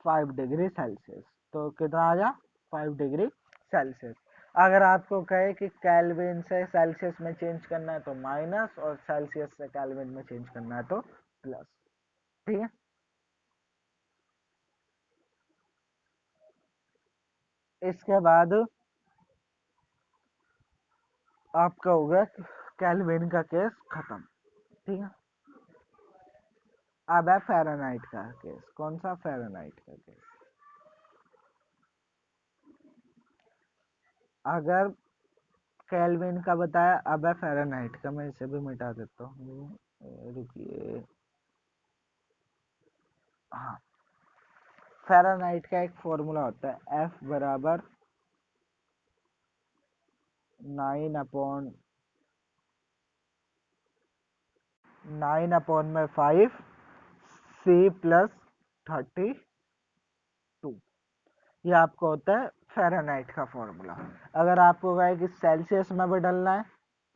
Speaker 1: 5 डिग्री सेल्सियस। तो कितना आ गया, 5 डिग्री सेल्सियस। अगर आपको कहे कि केल्विन से सेल्सियस में चेंज करना है तो माइनस, और सेल्सियस से केल्विन में चेंज करना है तो प्लस। ठीक है, इसके बाद आपका हो गया केल्विन का केस खत्म। ठीक है, अब है फ़ारेनहाइट का केस। कौन सा, फ़ारेनहाइट का केस। अगर केल्विन का बताया, अब है फ़ारेनहाइट का। मैं इसे भी मिटा देता हूँ, रुकिए। हाँ, फ़ारेनहाइट का एक फॉर्मूला होता है, F बराबर 9/5 C प्लस 32। ये आपको होता है फ़ारेनहाइट का फॉर्मूला। अगर आपको कहे कि सेल्सियस में बदलना है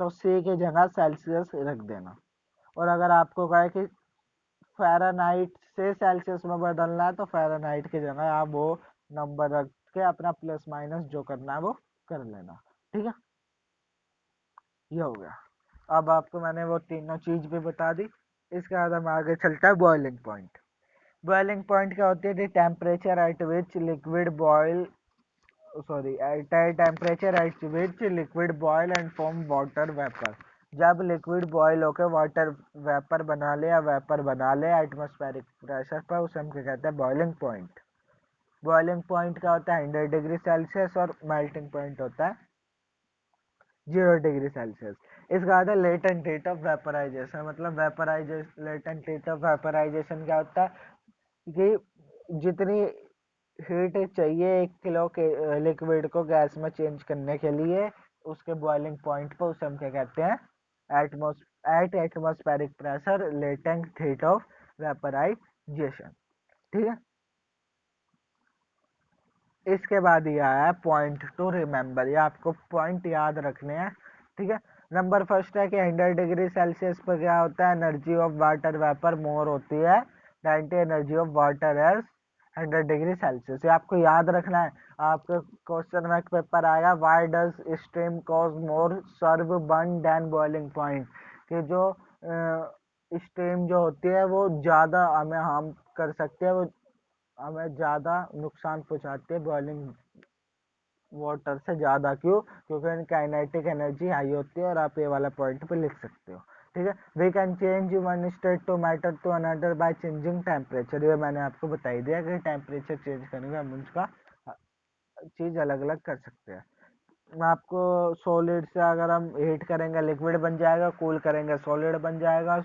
Speaker 1: तो C की जगह सेल्सियस रख देना। और अगर आपको कहे कि फ़ारेनहाइट से सेल्सियस में बदलना है तो फ़ारेनहाइट की जगह आप वो नंबर रख के अपना प्लस माइनस जो करना है वो कर लेना। ठीक है, ये हो गया। अब आपको मैंने वो तीनों चीज़ भी बता दी। इसके बाद हम आगे चलता है बॉइलिंग पॉइंट। बॉइलिंग पॉइंट क्या होती है, the temperature at which liquid boil at a temperature at which liquid boil and form water vapor। जब लिक्विड बॉयल होकर वाटर वेपर बना ले या वेपर बना ले एटमॉस्फेरिक प्रेशर पर, उसे हम क्या कहते हैं, बॉइलिंग पॉइंट। बॉइलिंग पॉइंट क्या होता है, 100 डिग्री सेल्सियस, और मेल्टिंग पॉइंट होता है 0 डिग्री सेल्सियस। इसका आता है लेटेंट हीट ऑफ वेपराइजेशन। मतलब vaporisation, latent heat of vaporisation क्या होता है कि जितनी हीट चाहिए 1 किलो के लिक्विड को गैस में चेंज करने के लिए, उसके बॉइलिंग पॉइंट पर, उसे हम क्या कहते हैं, at atmospheric pressure latent heat of vaporisation. ठीक है, इसके बाद ये आया पॉइंट टू रिमेंबर। ये आपको पॉइंट याद रखने हैं। ठीक है, नंबर फर्स्ट है कि 100 डिग्री सेल्सियस पर क्या होता है, energy of water vapour more होती है 90 energy of water as 100 degree Celsius. ये आपको याद रखना है। आपके क्वेश्चन में पेपर आएगा, why does steam cause more severe burn than boiling point. कि जो स्टीम जो होती है वो ज़्यादा हमें हार्म कर सकती है, वो हमें ज़्यादा नुकसान पहुंचाती है बॉइलिंग वाटर से ज़्यादा। क्यों, क्योंकि इनकी काइनेटिक एनर्जी हाई होती है। और आप ये वाला पॉइंट पे लिख सकते हो। ठीक है, we can change one state to matter to another by changing temperature. ये मैंने आपको बता ही दिया कि टेम्परेचर चेंज करेंगे हम उसका चीज़ अलग अलग कर सकते हैं। मैं आपको सॉलिड से अगर हम हीट करेंगे लिक्विड बन जाएगा, कूल करेंगे सॉलिड बन जाएगा,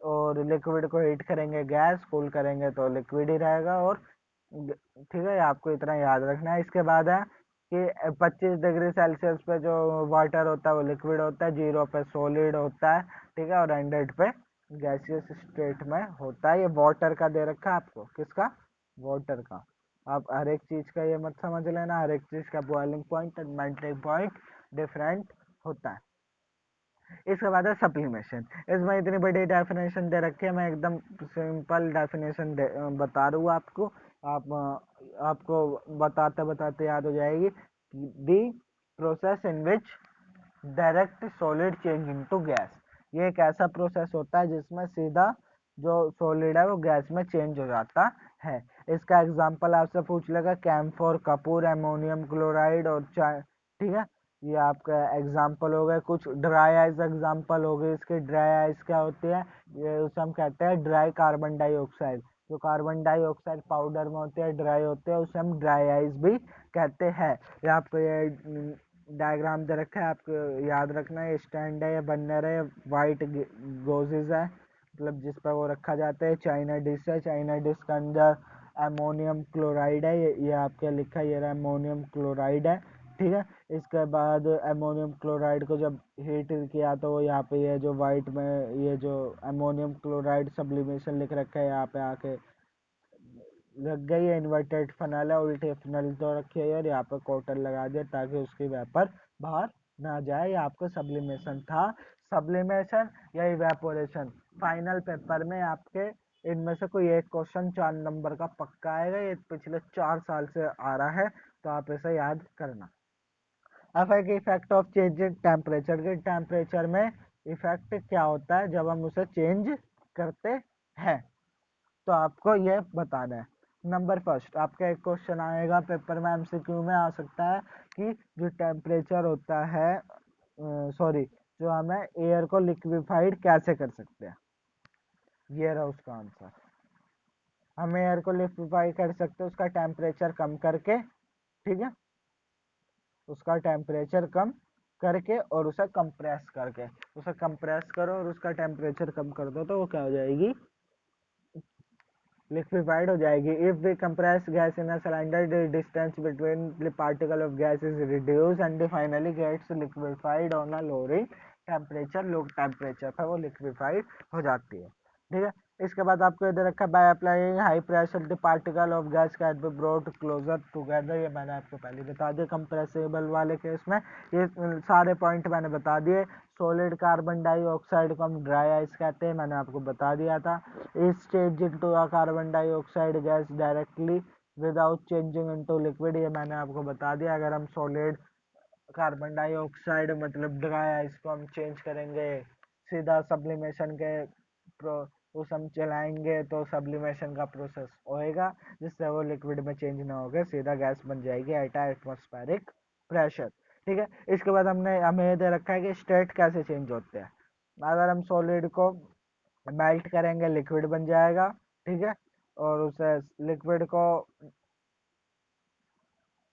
Speaker 1: और लिक्विड को हीट करेंगे गैस, कूल करेंगे तो लिक्विड ही रहेगा। और ठीक है, आपको इतना याद रखना है। इसके बाद है कि 25 डिग्री सेल्सियस पे जो वाटर होता है वो लिक्विड होता है, 0 पे सॉलिड होता है, ठीक है, और 100 पे गैसियस स्टेट में होता है। ये वाटर का दे रखा है आपको, किसका? वाटर का। आप हर एक चीज का ये मत समझ लेना, हर एक चीज का boiling point and melting point different होता है। इसके बाद है सप्लीमेशन। इसमें इतनी बड़ी डेफिनेशन दे रखी है, मैं एकदम सिंपल डेफिनेशन बता रहा हूँ आपको। आपको बताते बताते याद हो जाएगी। The process in which direct solid change into gas. ये एक ऐसा प्रोसेस होता है जिसमें सीधा जो सॉलिड है वो गैस में चेंज हो जाता है। इसका एग्जांपल आपसे पूछ लेगा, कैम्फोर, कपूर, एमोनियम क्लोराइड और चाय, ठीक है। ये आपका एग्जाम्पल हो गए। कुछ ड्राई आइस एग्जाम्पल हो गए इसके। ड्राई आइस क्या होती है? ये उसे हम कहते हैं ड्राई कार्बन डाइऑक्साइड। जो कार्बन डाइऑक्साइड पाउडर में होती है, ड्राई होते हैं, उसे हम ड्राई आइस भी कहते हैं। ये आपको ये डायग्राम दे रखा है, आपको याद रखना है। स्टैंड है, ये बर्नर है, वाइट गोजेज है, मतलब जिस पर वो रखा जाता है। चाइना डिश है, चाइना डिश के अंदर अमोनियम क्लोराइड है, ये आपके लिखा है, ये अमोनियम क्लोराइड है, ठीक है। इसके बाद अमोनियम क्लोराइड को जब हीट किया तो यहाँ पे ये जो वाइट में ये जो अमोनियम क्लोराइड सब्लिमेशन लिख रखा है यहाँ पे आके लग गई है। इन्वर्टेड फनल है, उल्टे फनल तो रखी है, और यहाँ पे कॉटन लगा दिया ताकि उसकी वेपर बाहर ना जाए। ये आपको सब्लिमेशन था। सब्लिमेशन या इवेपोरेशन, फाइनल पेपर में आपके इनमें से कोई एक क्वेश्चन 4 नंबर का पक्का आएगा। ये पिछले 4 साल से आ रहा है, तो आप इसे याद करना। अब है कि effect of change in temperature, के टेम्परेचर में इफेक्ट क्या होता है जब हम उसे चेंज करते हैं, तो आपको ये बताना है। नंबर फर्स्ट, आपका एक क्वेश्चन आएगा पेपर में, एमसीक्यू में आ सकता है कि जो टेम्परेचर होता है, सॉरी, जो हमें एयर को लिक्विफाइड कैसे कर सकते हैं, ये रहा उसका आंसर। हम एयर को लिक्विफाई कर सकते हैं उसका टेम्परेचर कम करके, ठीक है, उसका टेम्परेचर कम करके और उसे कंप्रेस करके। उसे कंप्रेस करो और उसका टेम्परेचर कम कर दो तो वो क्या हो जाएगी? लिक्विफाइड हो जाएगी। If we compress gas in a cylinder, the distance between the particle of gas is reduce and finally gets liquefied on a lowering temperature. Low temperature पर वो लिक्विफाइड हो जाती है, ठीक है। इसके बाद आपको इधर रखा, by applying high pressure the particle of gas can be brought closer together. ये मैंने आपको पहले बता दिया कंप्रेसिबल वाले केस में। ये सारे पॉइंट मैंने बता दिए। सॉलिड कार्बन डाइऑक्साइड को हम ड्राई आइस कहते हैं, मैंने आपको बता दिया था। इस change into a carbon dioxide gas directly without changing into liquid, ये मैंने आपको बता दिया। अगर हम सॉलिड कार्बन डाइऑक्साइड मतलब ड्राई आइस को हम चेंज करेंगे सीधा सब्लिमेशन के प्रो उस हम चलाएंगे तो सब्लिमेशन का प्रोसेस होएगा, जिससे वो लिक्विड में चेंज ना होकर सीधा गैस बन जाएगी एट एटमॉस्फेरिक प्रेशर, ठीक है। इसके बाद हमें ये दे रखा है कि स्टेट कैसे चेंज होते हैं। अगर हम सॉलिड को मेल्ट करेंगे लिक्विड बन जाएगा, ठीक है, और उसे लिक्विड को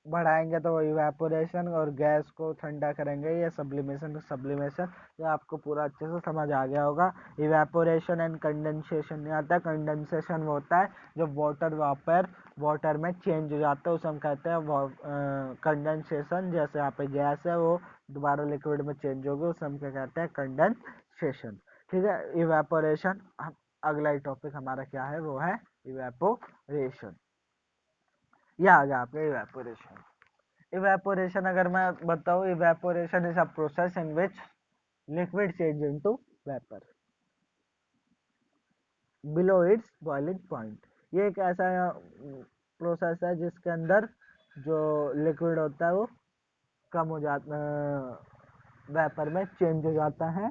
Speaker 1: बढ़ाएंगे तो वो इवेपोरेशन, और गैस को ठंडा करेंगे ये सब्लिमेशन। सब्लिमेशन ये आपको पूरा अच्छे से समझ आ गया होगा। इवेपोरेशन एंड कंडेंसेशन नहीं आता। कंडेंसेशन वो होता है जब वाटर वापर वाटर में चेंज हो जाता है, उसे हम कहते हैं कंडेंसेशन। जैसे यहाँ पे गैस है वो दोबारा लिक्विड में चेंज होगी, उसे हम क्या कहते हैं? कंडेंसेशन, ठीक है। इवेपोरेशन, अगला ही टॉपिक हमारा क्या है? वो है इवेपोरेशन। ये आ गया आपका इवेपोरेशन। इवेपोरेशन अगर मैं बताऊँ, evaporation is a process in which liquid change into vapour below its boiling point. ये एक ऐसा प्रोसेस है जिसके अंदर जो लिक्विड होता है वो कम हो जाता, वेपर में चेंज हो जाता है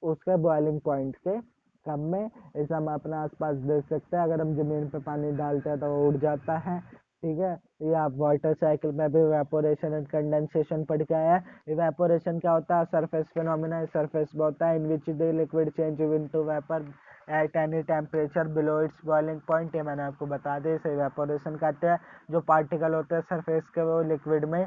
Speaker 1: उसके बॉइलिंग पॉइंट के कम में। इसे हम अपने आसपास देख सकते हैं। अगर हम जमीन पे पानी डालते हैं तो वो उड़ जाता है, ठीक है। ये आप वाटर साइकिल में भी इवेपोरेशन एंड कंडेंसेशन पढ़ के आए हैं। इवेपोरेशन क्या होता है? सरफेस फिनोमिना सरफेस में होता है in which the liquid change into vapour at any temperature below its boiling point. ये मैंने आपको बता दिया, इसे इवेपोरेशन कहते हैं। जो पार्टिकल होते हैं सरफेस के वो लिक्विड में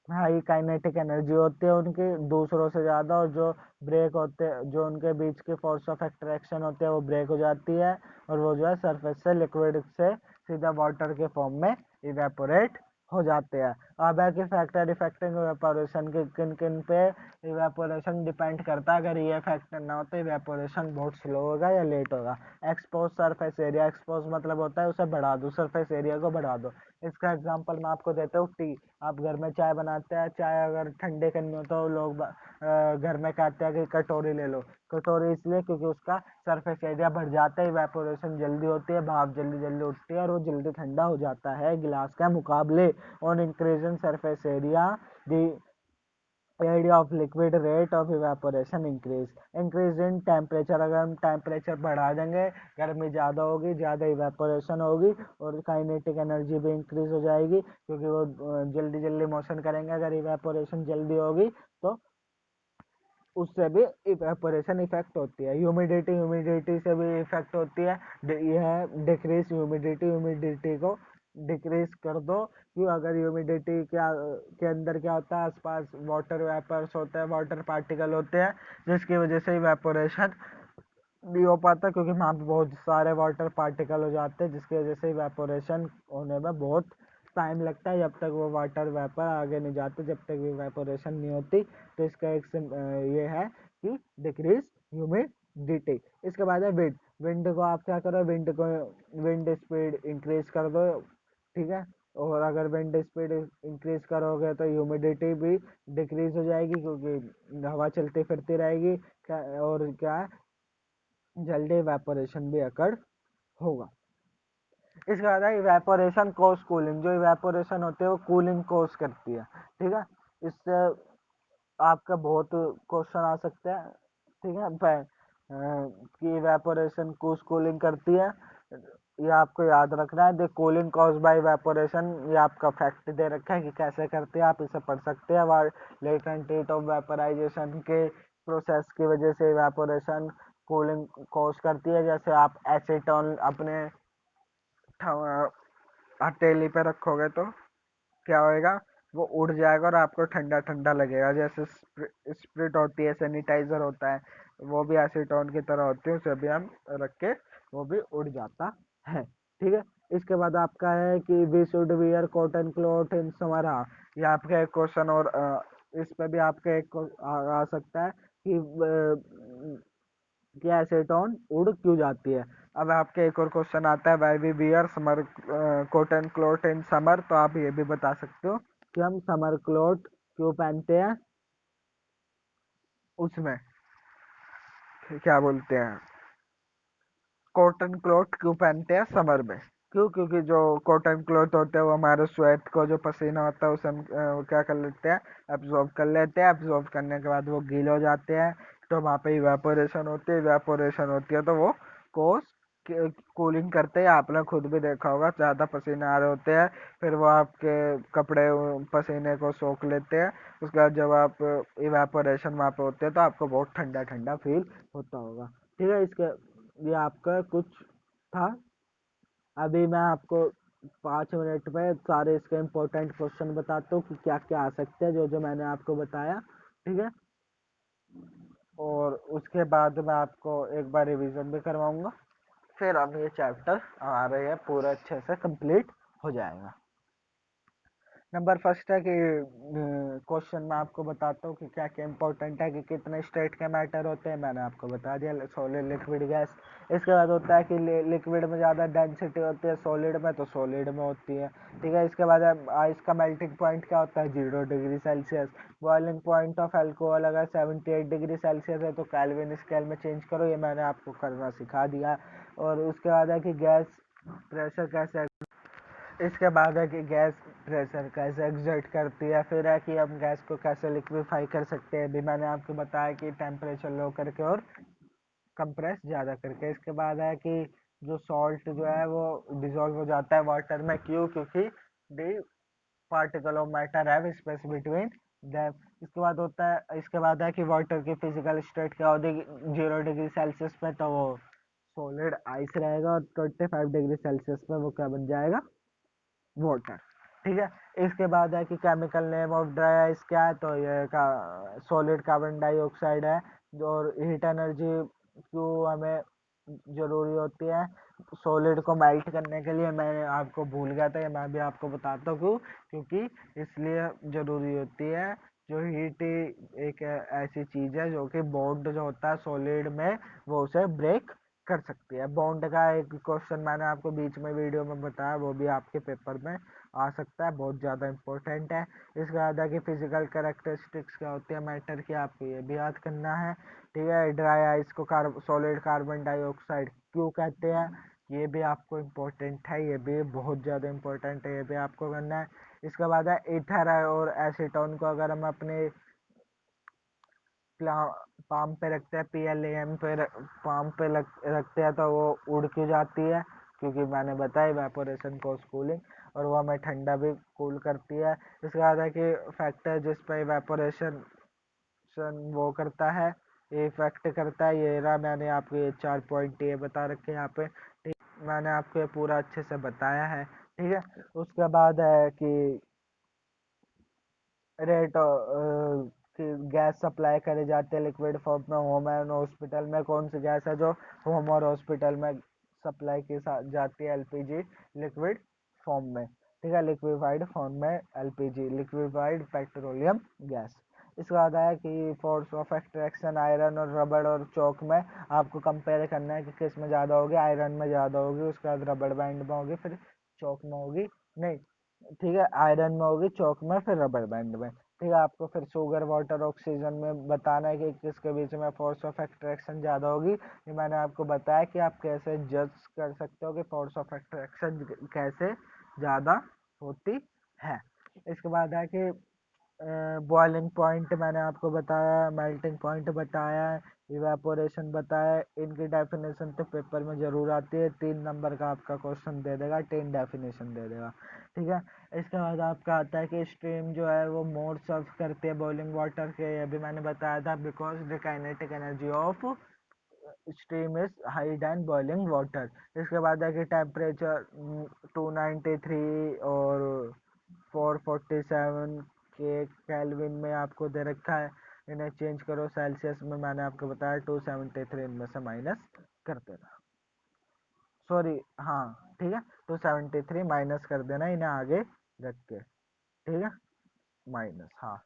Speaker 1: हाई काइनेटिक एनर्जी होती है उनकी दूसरों से ज़्यादा, और जो ब्रेक होते हैं, जो उनके बीच की फोर्स ऑफ अट्रैक्शन होती है वो ब्रेक हो जाती है, और वो जो है सरफेस से लिक्विड से सीधा वाटर के फॉर्म में इवेपोरेट हो जाते हैं। अब है कि फैक्टर इफेक्टिंग इवेपोरेशन के किन किन पे इवेपोरेशन डिपेंड करता है। अगर ये फैक्टर ना हो तो इवेपोरेशन बहुत स्लो होगा या लेट होगा। एक्सपोज सरफेस एरिया, एक्सपोज मतलब होता है उसे बढ़ा दो, सरफेस एरिया को बढ़ा दो। इसका एग्जांपल मैं आपको देता हूँ, टी। आप घर में चाय बनाते हैं, चाय अगर ठंडे करनी हो तो लोग घर में कहते हैं कि कटोरी ले लो। कटोरी इसलिए क्योंकि उसका सरफेस एरिया बढ़ जाता है, इवेपोरेशन जल्दी होती है, भाप जल्दी जल्दी उठती है और वो जल्दी ठंडा हो जाता है गिलास के मुकाबले। On increasing surface area the area of liquid, rate of evaporation increase in temperature. अगर हम टेम्परेचर बढ़ा देंगे, गर्मी ज़्यादा होगी, ज़्यादा इवेपोरेशन होगी और काइनेटिक एनर्जी भी इंक्रीज हो जाएगी, क्योंकि वो जल्दी जल्दी मोशन करेंगे। अगर इवेपोरेशन जल्दी होगी तो उससे भी इवेपोरेशन इफेक्ट होती है। ह्यूमिडिटी, ह्यूमिडिटी से भी इफेक्ट होती है। यह डिक्रीज ह्यूमिडिटी, ह्यूमिडिटी को डिक्रीज कर दो। क्यों? अगर ह्यूमिडिटी के अंदर क्या होता है, आसपास वाटर वेपर्स होते हैं, वाटर पार्टिकल होते हैं, जिसकी वजह से इवेपोरेशन नहीं हो पाता, क्योंकि वहाँ पे बहुत सारे वाटर पार्टिकल हो जाते हैं, जिसकी वजह से इवेपोरेशन होने में बहुत टाइम लगता है। जब तक वो वाटर वेपर आगे नहीं जाते, जब तक इवेपोरेशन नहीं होती। तो इसका एक ये है कि डिक्रीज ह्यूमिडिटी। इसके बाद है विंड। विंड को आप क्या करो, विंड स्पीड इंक्रीज कर दो, ठीक है। और अगर विंड स्पीड इंक्रीज करोगे तो ह्यूमिडिटी भी डिक्रीज हो जाएगी, क्योंकि हवा चलती फिरती रहेगी। और क्या है, जल्दी इवेपोरेशन भी अकर होगा। इसके बाद है इवेपोरेशन कॉज कूलिंग। जो इवेपोरेशन होती है वो कूलिंग कॉज करती है, ठीक है। इससे आपका बहुत क्वेश्चन आ सकते हैं, ठीक है। कि इवेपोरेशन कूस कूलिंग करती है, ये आपको याद रखना है। The cooling cause by evaporation, ये आपका फैक्ट दे रखा है कि कैसे करते हैं, आप इसे पढ़ सकते हैं। वार लेटेंट हीट ऑफ वेपराइजेशन के प्रोसेस की वजह से इवेपोरेशन कूलिंग कॉज करती है। जैसे आप एसीटोन अपने हथेली पे रखोगे तो क्या होएगा, वो उड़ जाएगा और आपको ठंडा ठंडा लगेगा। जैसे स्प्रिट होती है, सैनिटाइजर होता है, वो भी एसीटोन की तरह होती है, उसे भी हम रख के वो भी उड़ जाता है, ठीक है। इसके बाद आपका है कि we should wear cotton cloth in summer. हाँ, ये आपका एक क्वेश्चन। और इस पे भी आपका एक आ सकता है कि कि एसीटोन उड़ क्यों जाती है। अब आपके एक और क्वेश्चन आता है, why we wear summer cotton cloth in summer. तो आप ये भी बता सकते हो कि हम समर क्लॉथ क्यों पहनते हैं, उसमें क्या बोलते हैं, कॉटन क्लॉथ क्यों पहनते हैं समर में। क्यों? क्योंकि जो कॉटन क्लॉथ होते हैं वो हमारे स्वेट को, जो पसीना होता है उसे हम क्या कर लेते हैं, एब्जॉर्ब कर लेते हैं। एब्जॉर्ब करने के बाद वो गीले हो जाते हैं, तो वहाँ पे इवेपोरेशन होती है। इवेपोरेशन होती है तो वो कोस कूलिंग करते हैं। आपने खुद भी देखा होगा, ज़्यादा पसीने आ रहे होते हैं, फिर वो आपके कपड़े पसीने को सोख लेते हैं। उसके बाद जब आप इवेपोरेशन वहाँ पे होते हैं तो आपको बहुत ठंडा ठंडा फील होता होगा, ठीक है। इसके ये आपका कुछ था। अभी मैं आपको 5 मिनट में सारे इसके इम्पोर्टेंट क्वेश्चन बताता हूँ कि क्या क्या आ सकते हैं, जो जो मैंने आपको बताया, ठीक है। और उसके बाद मैं आपको एक बार रिवीजन भी करवाऊंगा, फिर हम ये चैप्टर हमारा ये पूरा अच्छे से कंप्लीट हो जाएगा। नंबर फर्स्ट है कि क्वेश्चन मैं आपको बताता हूँ कि क्या क्या इंपॉर्टेंट है, कि कितने स्टेट के मैटर होते हैं, मैंने आपको बता दिया, सॉलिड लिक्विड गैस। इसके बाद होता है कि लिक्विड में ज़्यादा डेंसिटी होती है, सॉलिड में तो सॉलिड में होती है, ठीक है। इसके बाद इसका मेल्टिंग पॉइंट क्या होता है, 0 degree Celsius. Boiling point of alcohol अगर 78 डिग्री सेल्सियस है तो कैल्विन स्केल में चेंज करो, ये मैंने आपको करना सिखा दिया। और उसके बाद है कि गैस प्रेशर कैसे, इसके बाद है कि गैस प्रेशर कैसे एग्जर्ट करती है। फिर है कि हम गैस को कैसे लिक्विफाई कर सकते हैं, भी मैंने आपको बताया कि टेम्परेचर लो करके और कंप्रेस ज़्यादा करके। इसके बाद है कि जो सॉल्ट जो है वो डिजोल्व हो जाता है वाटर में, क्यों? क्योंकि दी particle of matter have space between them. इसके बाद है कि वाटर की फिजिकल स्टेट क्या होगी 0 डिग्री सेल्सियस में, तो वो सॉलिड आइस रहेगा, और 25 डिग्री सेल्सियस में वो क्या बन जाएगा, वाटर, ठीक है। इसके बाद है कि chemical name of dry ice क्या है, तो ये का सॉलिड कार्बन डाइऑक्साइड है। और हीट एनर्जी क्यों हमें जरूरी होती है सॉलिड को मेल्ट करने के लिए। मैं आपको भूल गया था, ये मैं भी आपको बताता हूँ क्योंकि इसलिए जरूरी होती है। जो हीट एक ऐसी चीज है जो कि बॉन्ड जो होता है सॉलिड में वो उसे ब्रेक कर सकती है। बॉन्ड का एक क्वेश्चन मैंने आपको बीच में वीडियो में बताया, वो भी आपके पेपर में आ सकता है, बहुत ज़्यादा इंपॉर्टेंट है। इसके बाद है कि फिजिकल कैरेक्टरिस्टिक्स क्या होती है मैटर की, आपको ये भी याद करना है। ठीक है, ड्राई आइस को सॉलिड कार्बन डाइऑक्साइड क्यों कहते हैं, ये भी आपको इम्पोर्टेंट है, ये भी बहुत ज़्यादा इम्पोर्टेंट है, ये भी आपको करना है। इसके बाद है ईथर और एसीटोन को अगर हम अपने पाम पे रखते हैं, PLAM पे पाम पे रखते हैं तो वो उड़ क्यों जाती है, क्योंकि मैंने बताया इवेपोरेशन कॉज कूलिंग, और वो हमें ठंडा भी कूल करती है। इसके बाद है कि फैक्टर जिस पर इवेपोरेशन वो करता है, ये इफेक्ट करता है, ये रहा, मैंने आपको ये 4 पॉइंट ये बता रखे हैं यहाँ पे। ठीक, मैंने आपको ये पूरा अच्छे से बताया है। ठीक है, उसके बाद है कि रेट कि गैस सप्लाई करे जाते हैं लिक्विड फॉर्म में होम एंड हॉस्पिटल में, कौन सी गैस है जो होम और हॉस्पिटल में सप्लाई की जाती है, LPG लिक्विड फॉर्म में। ठीक है, लिक्विफाइड फॉर्म में LPG लिक्विफाइड पेट्रोलियम गैस। इसके बाद है कि फोर्स ऑफ एक्सट्रैक्शन आयरन और रबड़ और चौक में आपको कंपेयर करना है कि किस में ज़्यादा होगी, आयरन में ज़्यादा होगी, उसके बाद रबड़ बैंड में होगी, फिर चौक में होगी, नहीं, ठीक है, आयरन में होगी, चौक में, फिर रबर बैंड में। ठीक है, आपको फिर शुगर वाटर ऑक्सीजन में बताना है कि किसके बीच में फोर्स ऑफ एक्सट्रैक्शन ज़्यादा होगी। ये मैंने आपको बताया कि आप कैसे जज कर सकते हो कि फोर्स ऑफ एक्सट्रैक्शन कैसे ज़्यादा होती है। इसके बाद है कि बॉइलिंग पॉइंट मैंने आपको बताया, मेल्टिंग पॉइंट बताया, इवेपोरेशन बताया, इनकी डेफिनेशन तो पेपर में ज़रूर आती है, 3 नंबर का आपका क्वेश्चन दे देगा, 10 डेफिनेशन दे देगा। ठीक है, इसके बाद आपका आता है कि स्ट्रीम जो है वो मोड सर्व करती है बॉइलिंग वाटर के, ये भी मैंने बताया था, because the kinetic energy of stream is high than boiling water. इसके बाद है कि टेम्परेचर 293 और 447 के केल्विन में आपको दे रखा है, इन्हें चेंज करो सेल्सियस में, मैंने आपको बताया 273 इनमें से माइनस कर देना, सॉरी, हाँ, ठीक है, 273 माइनस कर देना इन्हें आगे रख के, ठीक है, माइनस, हाँ,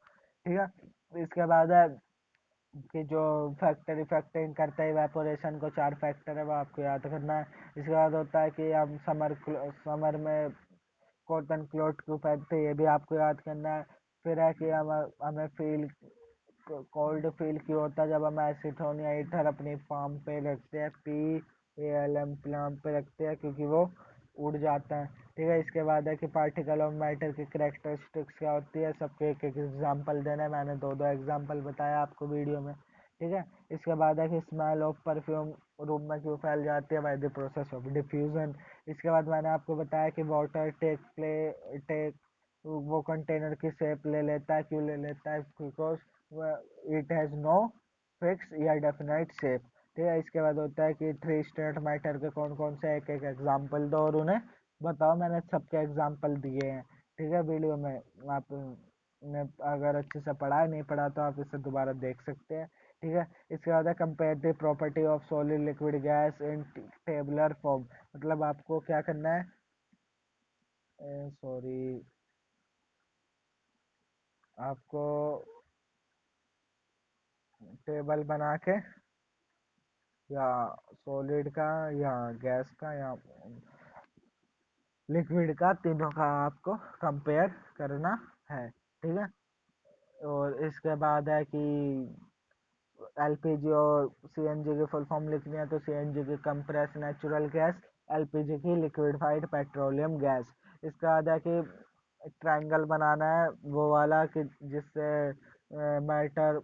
Speaker 1: ठीक है। इसके बाद है कि जो फैक्टर इफेक्टिंग करता है इवेपोरेशन को, 4 फैक्टर है वो आपको याद करना है। इसके बाद होता है कि हम समर में कॉटन क्लॉथ क्यों पहनते हैं, ये भी आपको याद करना है। फिर है कि हम हमें फील कोल्ड फील क्यों होता है जब हम एसीटोन या ईथर अपनी पाम पे रखते हैं, PALM पाम पे रखते हैं, क्योंकि वो उड़ जाता है। ठीक है, इसके बाद है कि पार्टिकल ऑफ मैटर की करेक्टरिस्टिक्स क्या होती है, सबके एक एक एग्जाम्पल देना है, मैंने 2 एग्जाम्पल बताया आपको वीडियो में। ठीक है, इसके बाद है कि स्मेल ऑफ परफ्यूम रूम में क्यों फैल जाती है, by the process of diffusion. इसके बाद मैंने आपको बताया कि वाटर टेक वो कंटेनर की शेप ले लेता है, क्यों ले लेता है, because it has no fix या डेफिनाइट शेप। ठीक है, इसके बाद होता है कि 3 स्टेट मैटर के कौन कौन से, एक एक एग्जाम्पल दो और उन्हें बताओ, मैंने सबके एग्जाम्पल दिए हैं। ठीक है, वीडियो में आपने अगर अच्छे से पढ़ा है, नहीं पढ़ा तो आप इसे दोबारा देख सकते हैं। ठीक है, इसके बाद है compare the property of solid liquid gas in tabular form, मतलब आपको क्या करना है, सॉरी, आपको टेबल बना के, या सॉलिड का या गैस का या लिक्विड का, तीनों का आपको कंपेयर करना है। ठीक है, और इसके बाद है कि LPG और CNG की फुल फॉर्म लिखनी है तो CNG की कंप्रेस नेचुरल गैस, LPG की लिक्विफाइड पेट्रोलियम गैस। इसके बाद है कि ट्रायंगल बनाना है वो वाला कि जिससे मैटर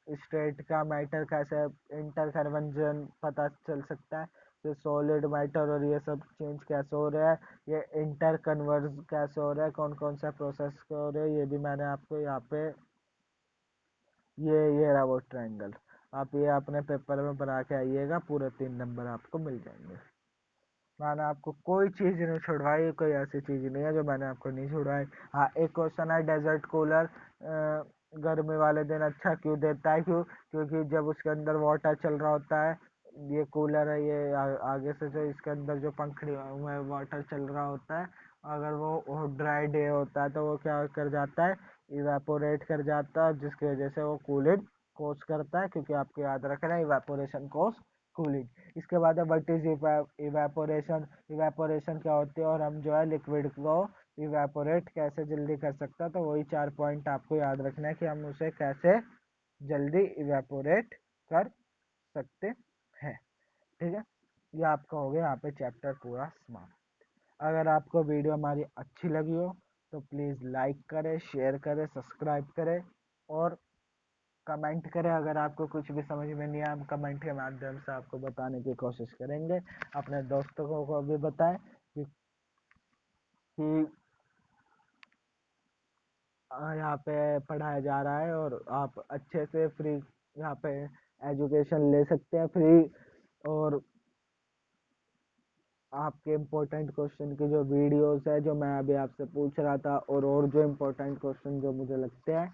Speaker 1: स्टेट का मैटर कैसे इंटर कन्वर्जन पता चल सकता है, कि सॉलिड मैटर और ये सब चेंज कैसे हो रहा है, ये इंटर कन्वर्ज कैसे हो रहा है, कौन कौन सा प्रोसेस हो रहा है, ये भी मैंने आपको यहाँ पे, ये रहा वो ट्रायंगल, आप ये अपने पेपर में बना के आइएगा, पूरे 3 नंबर आपको मिल जाएंगे। मैंने आपको कोई चीज़ नहीं छुड़वाई, कोई ऐसी चीज़ नहीं है जो मैंने आपको नहीं छुड़वाई। हाँ, एक क्वेश्चन है, डेजर्ट कूलर गर्मी वाले दिन अच्छा क्यों देता है, क्योंकि जब उसके अंदर वाटर चल रहा होता है, ये कूलर है, ये आगे से जो इसके अंदर जो पंखड़ी में वाटर चल रहा होता है, अगर वो ड्राई डे होता है तो वो क्या कर जाता है, इवेपोरेट कर जाता है, जिसकी वजह से वो कूलिंग कोस करता है, क्योंकि आपको याद रखना है इवेपोरेशन कोस कूलिंग। इसके बाद है व्हाट इज इवेपोरेशन। इवेपोरेशन क्या होती है, और हम जो है लिक्विड को इवेपोरेट कैसे जल्दी कर सकता है, तो वही 4 पॉइंट आपको याद रखना है कि हम उसे कैसे जल्दी इवेपोरेट कर सकते हैं। ठीक है, ये आपका हो गया यहाँ पे चैप्टर पूरा समाप्त। अगर आपको वीडियो हमारी अच्छी लगी हो तो प्लीज़ लाइक करें, शेयर करें, सब्सक्राइब करें और कमेंट करें। अगर आपको कुछ भी समझ में नहीं आया, हम कमेंट के माध्यम से आपको बताने की कोशिश करेंगे। अपने दोस्तों को भी बताएं कि यहाँ पे पढ़ाया जा रहा है और आप अच्छे से फ्री यहाँ पे एजुकेशन ले सकते हैं फ्री। और आपके इम्पोर्टेंट क्वेश्चन की जो वीडियोस है जो मैं अभी आपसे पूछ रहा था, और जो इम्पोर्टेंट क्वेश्चन जो मुझे लगते हैं,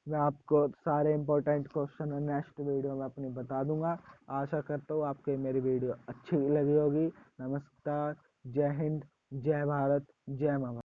Speaker 1: मैं आपको सारे इम्पोर्टेंट क्वेश्चन नेक्स्ट वीडियो में अपनी बता दूंगा। आशा करता हूँ आपको मेरी वीडियो अच्छी लगी होगी। नमस्कार, जय हिंद, जय भारत, जय माता।